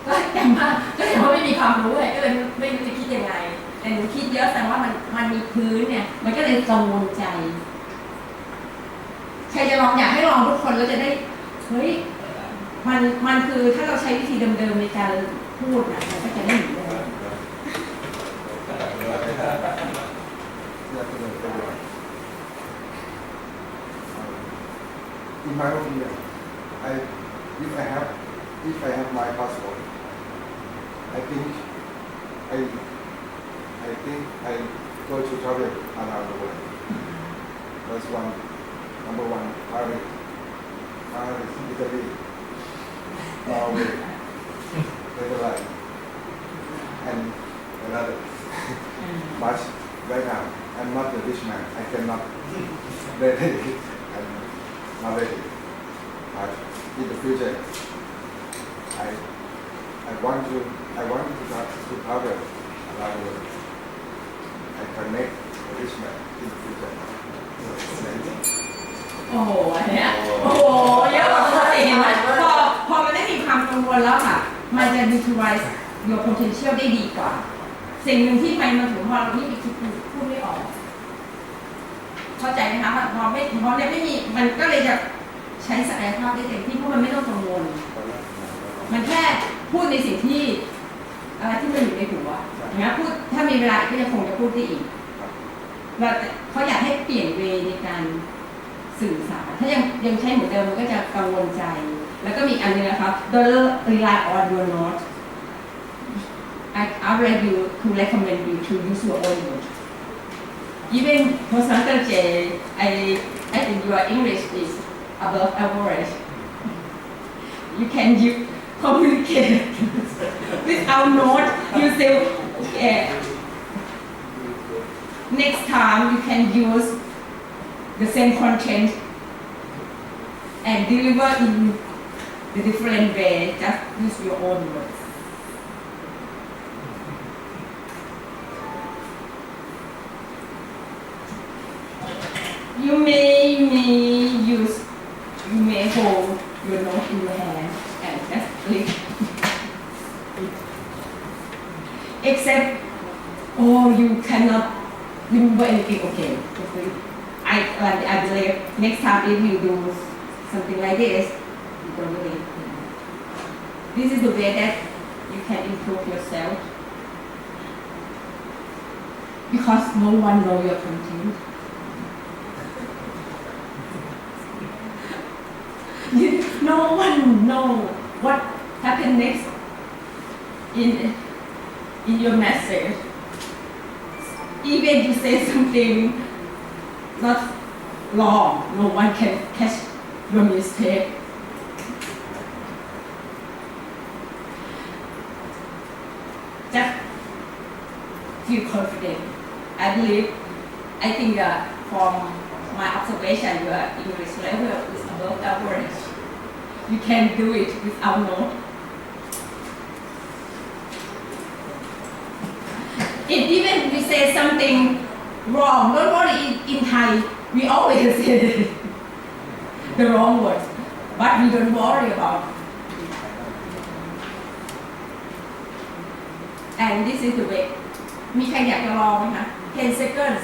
ก็แกมมาก็แสดงว่าไม่มีความรู้เลยก็เลยไม่รู้จะคิดยังไงแต่หนูคิดเยอะแสดงว่ามันมีพื้นเนี่ยมันก็เลยกังวลใจใครจะลองอยากให้ลองทุกคนแล้วจะได้เฮ้ยมันคือถ้าเราใช้วิธีเดิมๆในการพูดนะมันก็จะได้เหมือนเดิม In my opinion, if I have my passport, I think I go to travel around the world. That's one. Number one, Paris, Italy, Norway, Netherlands, and another. But right now, I'm not a rich man. I cannot ready. I'm not ready. But in the future, I want to travel around the world. I can make a rich man in the future. โอ้โหเนี่ยโอ้โหเยอะกว่าปกติเห็นไหมพอมันไม่มีความกังวลแล้วค่ะมันจะ utilize your potential ได้ดีกว่าสิ่งหนึ่งที่มันถึงพอเราไม่มีคิดพูดไม่ออกเข้าใจไหมคะพอเนี่ยไม่มีมันก็เลยจะใช้ศักยภาพได้เต็มที่เพราะมันไม่ต้องกังวลมันแค่พูดในสิ่งที่อะไรที่มันอยู่ในหัวอย่างเงี้ยพูดถ้ามีเวลาก็จะคงจะพูดได้อีกว่าเขาอยากให้เปลี่ยนเวในการสื่อสารถ้ายังใช้เหมือนเดิมมันก็จะกังวลใจแล้วก็มีอันนึงนะครับ Don't rely on your notes. I would you to recommend you to use your own notes. Even Toastmaster J, I think your English is above average. You can communicate without notes. You say, next time you can use the same content and deliver in the different way. Just use your own words. You may hold your note in your hand and just click. Except, you cannot remember anything. Okay. I believe next time if you do something like this, you don't really. This is the way that you can improve yourself because no one knows your content. No one knows what happened next in your message. Even you say something not wrong, no one can catch your mistake. Just feel confident. I think from my observation, your English level is above average. You can do it without notes. If even we say something wrong, don't worry, in Thai, we always say the wrong word, but we don't worry about it. And this is the way. มีใครอยากจะลองไหมคะ 10 seconds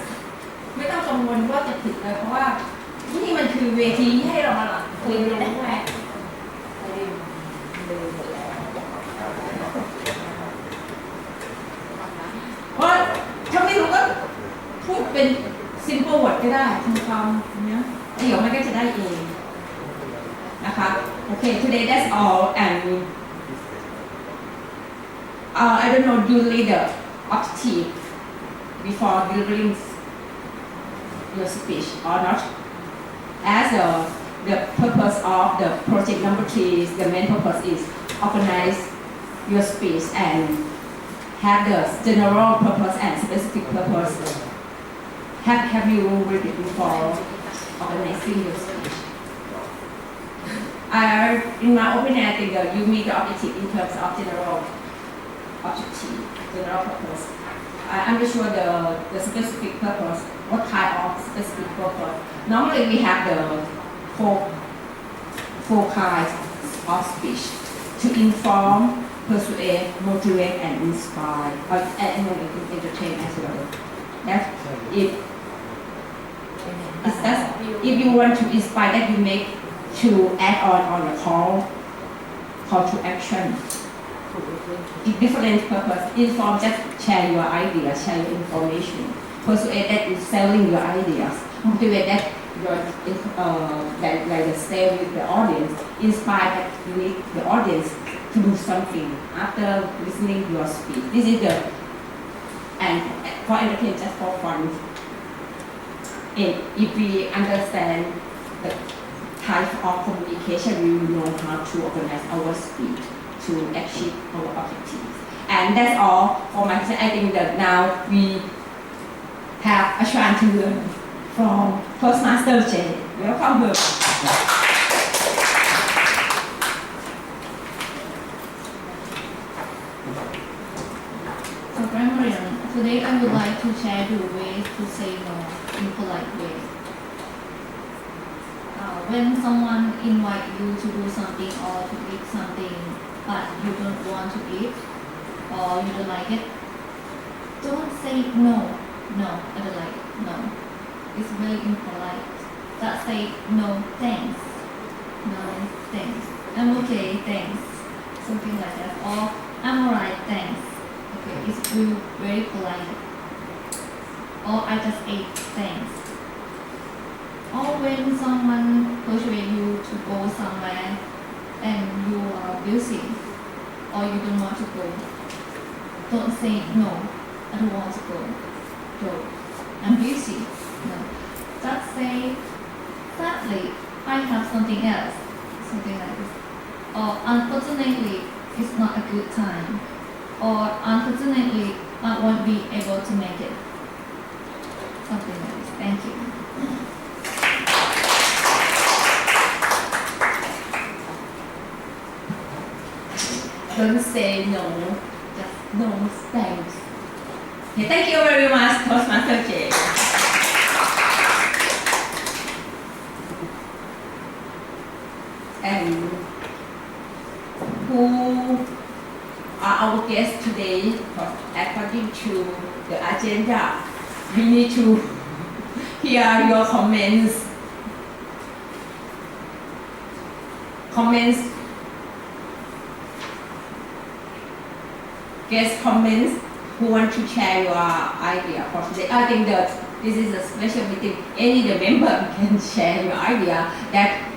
ไม่ต้องกังวลว่าจะผิดเลยเพราะว่านี่มันคือเวทีให้เรามาคุยกันได้ไหมเพราะถ้าไม่รู้ก็พูดเป็น simple word ก็ได้ทำความเนี้ยเดี๋ยวมันก็จะได้เองนะคะโอเค today that's all and I don't know usually the objective before delivering your speech or not. As the purpose of the project number 3 is the main purpose is organize your speech and have the general purpose and specific purpose. Have you read it before organizing your speech? In my opinion, I think that you meet the objective in terms of general objective, general purpose. I'm not sure the specific purpose, what type of specific purpose. Normally we have the four kinds of speech to inform, persuade, motivate, and inspire, and entertain as well. That's it. If you want to inspire, that you make to add on the call to action. Different purpose. Inform, just share your ideas, share your information. Persuade, that is selling your ideas. Motivate, that like stay with the audience. Inspire, that you need the audience to do something after listening to your speech. This is the, and for entertainment, just for fun. And if we understand the type of communication, we will know how to organize our speech to achieve our objectives. And that's all for my question. I think that now we have a chance to learn from Toastmaster Jay. Welcome her. So Grandmarian, today I would like to share the ways to say no in polite way. When someone invites you to do something or to eat something but you don't want to eat or you don't like it, don't say no, I don't like it, no. It's very impolite. Just say no, thanks. No, thanks. I'm okay, thanks. Something like that. Or I'm alright, thanks. Okay, it's very polite. Or I just ate, thanks. Or when someone persuades you to go somewhere and you are busy or you don't want to go, don't say no, I don't want to go, I'm busy. No. Just say, sadly, I have something else, something like this. Or unfortunately, it's not a good time. Or unfortunately, I won't be able to make it. Something like this. Thank you. Don't say no, just no, thanks. Okay, thank you very much, Toastmaster Jay. And who are our guests today? According to the agenda, we need to hear your comments. Guest comments who want to share your idea for today. I think that this is a special meeting. Any the member can share your idea that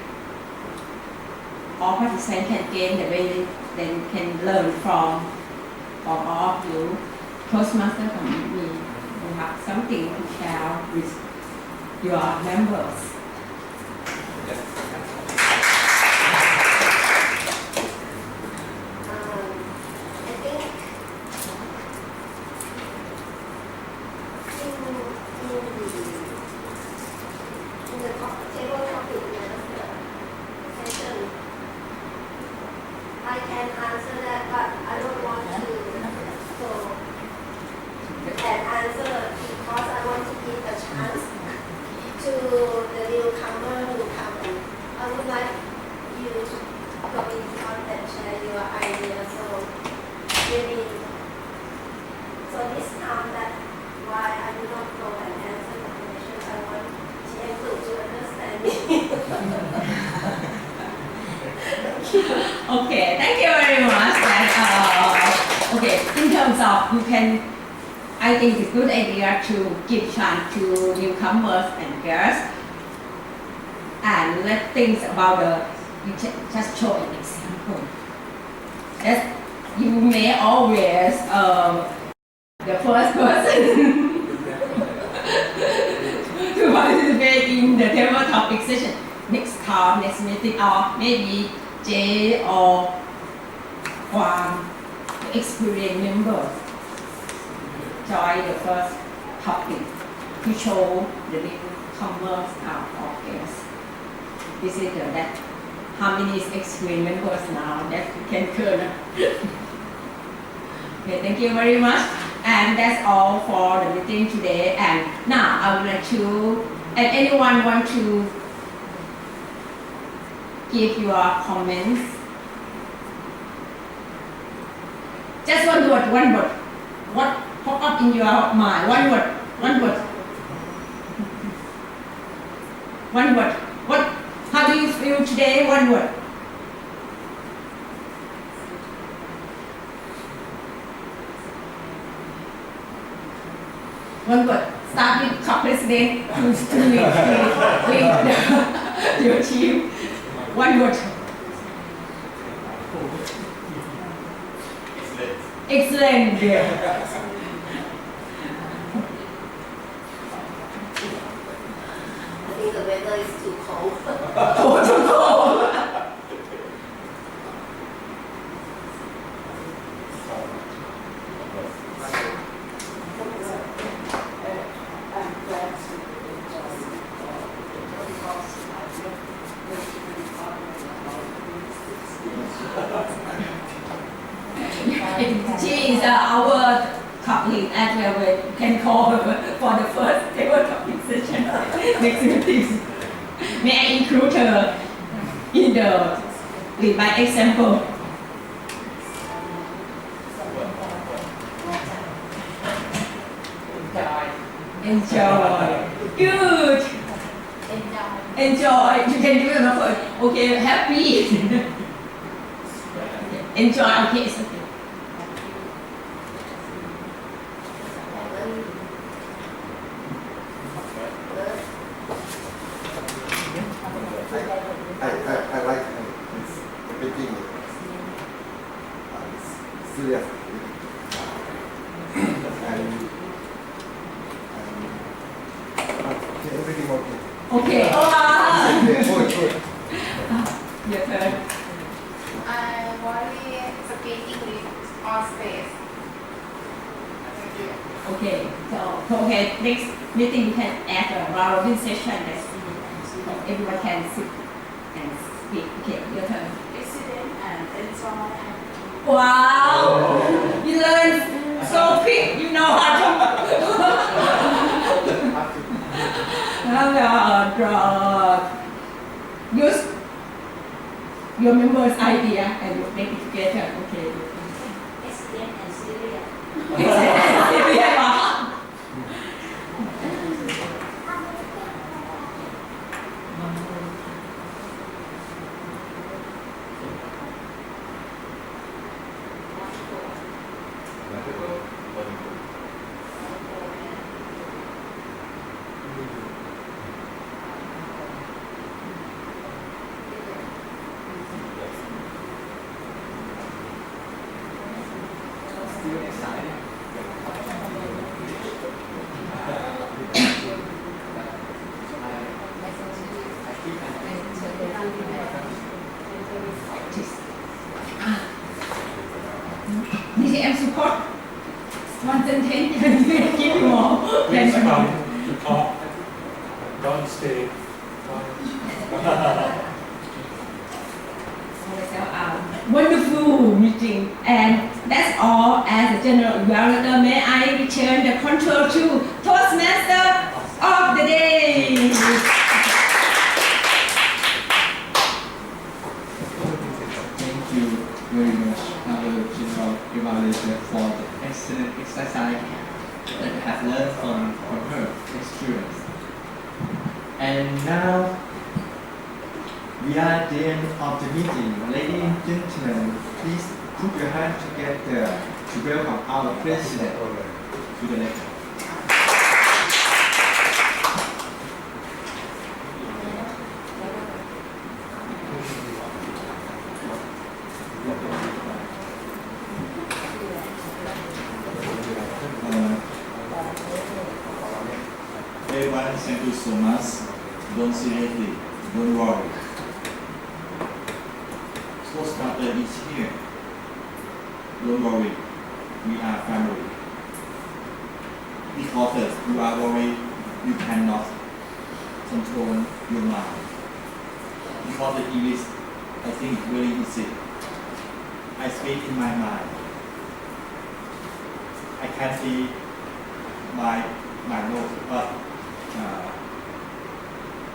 all participants can gain the way they can learn from all of you. Toastmaster community will have something to share with your members. I can answer that, but I don't want to. So Okay, thank you very much. And, okay, in terms of you can, I think it's a good idea to give chance to newcomers and girls and let things about you just show an example. That you may always the first person to participate in the table topic session next time, next meeting, or maybe Jay or Juan, the experienced members, join the first topic to show the newcomers or guests. This is that how many experienced members now that you can turn. Okay, thank you very much. And that's all for the meeting today. And now I would like to, and anyone want to give your comments? Just one word. What pop up in your mind? One word. What? How do you feel today? One word. One word. Start with top president who's to lead your team. One word. Excellent. Yeah. I think the weather is too cold. Too cold. She is our colleague as well. We can call her for the first table topic session next meeting. May I include her in the lead by example? Enjoy. Good. Enjoy. You can do it another. Okay, happy. Enjoy. Okay, it's okay. I like everything serious and everything okay. Okay. Good. Your turn. I only speak English on stage. Okay. So okay, next meeting you can add a round robin session that everyone can sit and speak. Okay, your turn. Accident and enjoy. Wow! You learn so quick, you know how to use your member's idea and you make it together. Okay. Accident and serious. Yeah. DTM support. One sentence and give you more. Please come to talk. Don't stay. Wonderful meeting, and that's all. As a general evaluator, may I return the control to Toastmaster of the day. Thank you very much, our general evaluator, for the excellent exercise that we have learned from her experience. And now, We are at the end of the meeting. Ladies and gentlemen, please put your hands together to welcome our president to the lecture. Everyone, thank you so much. Don't seriously, don't worry. Toastmaster is here. Don't worry, we are family. Because you are worried, you cannot control your mind. Because the English, I think, is very easy. I speak in my mind. I can see my nose, but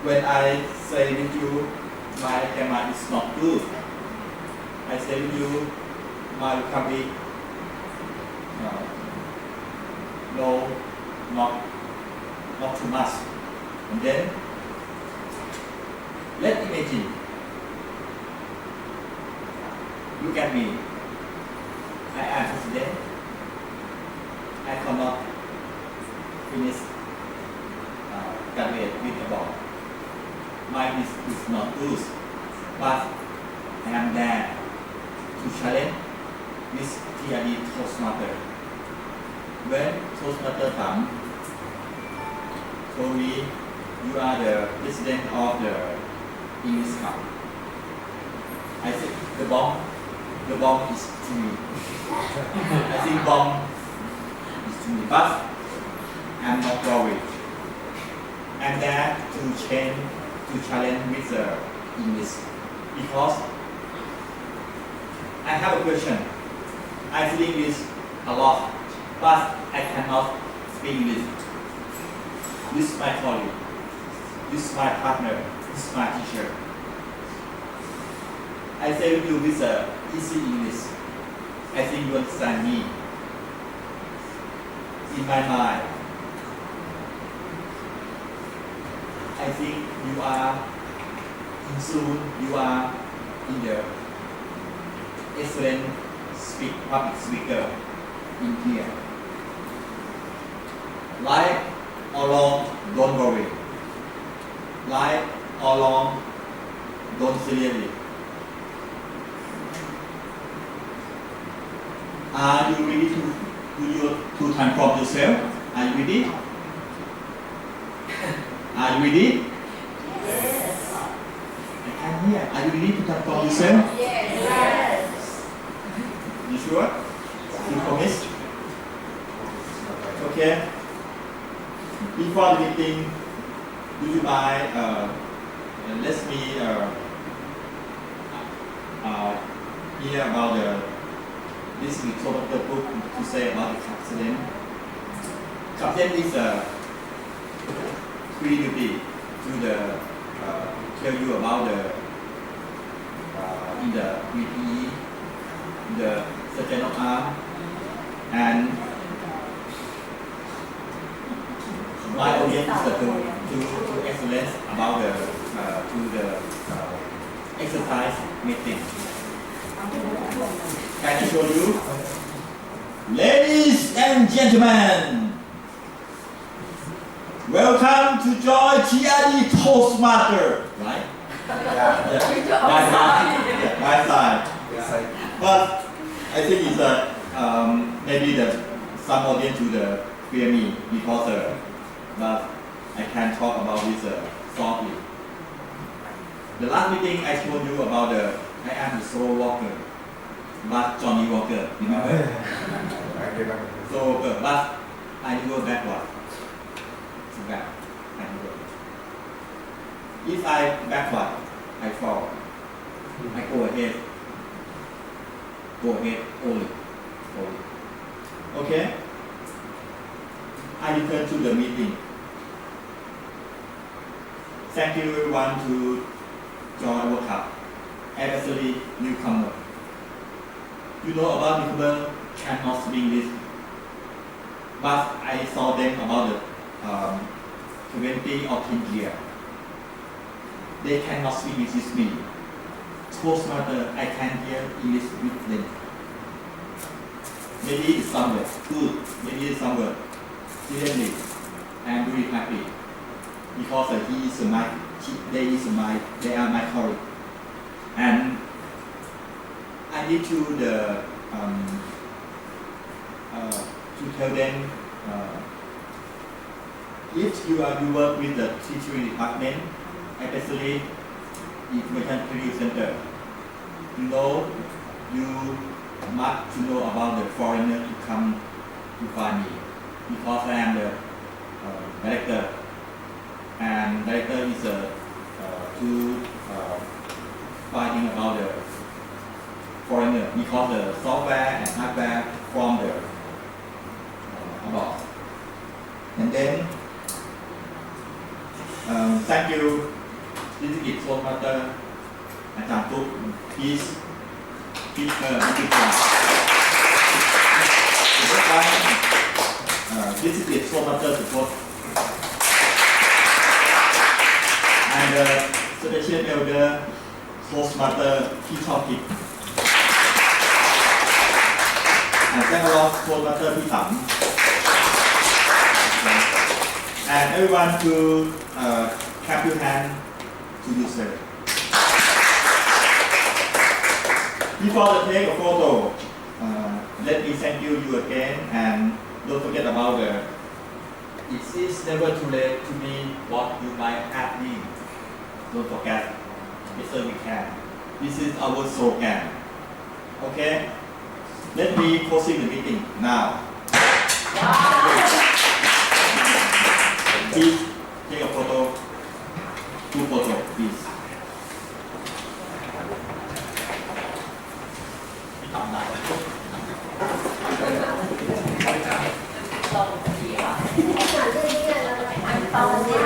when I say with you, my grammar is not good. I say with you, my vocabulary, no, not too much. And then, let's imagine, look at me. I am president. I cannot finish graduate with a ball. My is not good, but I am there to challenge this TRDTostmaster. When Toastmaster told me, you are the president of the English Cup. I said, the bomb is to me. I think bomb is to me, but I'm not worried. I'm there to challenge with the English because I have a question. I speak English a lot, but I cannot speak English. This is my colleague. This is my partner. This is my teacher. I say with you with easy English. I think you understand me. In my mind, I think you are in the excellent public speaker in here. Life or long, don't worry. Life or long, don't seriously. Are you ready to transform yourself? Are you ready? Are you ready? Yes. I can hear. Are you ready to transform yourself? Yes. You sure? You promise? Okay. Before the meeting, do you mind let me hear about this Toastmaster book to say about the captain. Captain is free duty to tell you about in the VPE, the second of arm, and my audience is to excellence about the exercise meeting. Can I show you? Ladies and gentlemen, welcome to join TRDTostmaster, right? Yeah. My side. But I think it's maybe some audience to fear me because but I can talk about this softly. The last meeting I told you about I am the soul walker, but Johnny Walker, remember? Soul walker, but I go backward. Back. I go. If I backward, I fall. I go ahead. Go ahead only. Okay? I return to the meeting. Thank you everyone to join World Cup, especially newcomer. You know about newcomer cannot speak English, but I saw them about the 20 or 10 years. they cannot speak with me. Toastmaster, I can hear English with them. Maybe it's somewhere good, maybe it's somewhere seriously. I'm really happy because they are my colleague, and I need to tell them if you work with the teaching department, especially information training center, you must to know about the foreigner to come to find me because I am the director, and director is to finding about the foreigner because the software and hardware from the abroad. And then thank you, this is Toastmaster and please give her a big clap. This is the Toastmaster support. And special elder Toastmaster P. And general Toastmaster P. And everyone to clap your hand to you, sir. Before I take a photo, let me thank you again, and don't forget about it is never too late to me what you might have need. Don't forget, yes sir, we can. This is our slogan. Okay? Let me closing the meeting now. Please take a photo. 2 photos, please. I'm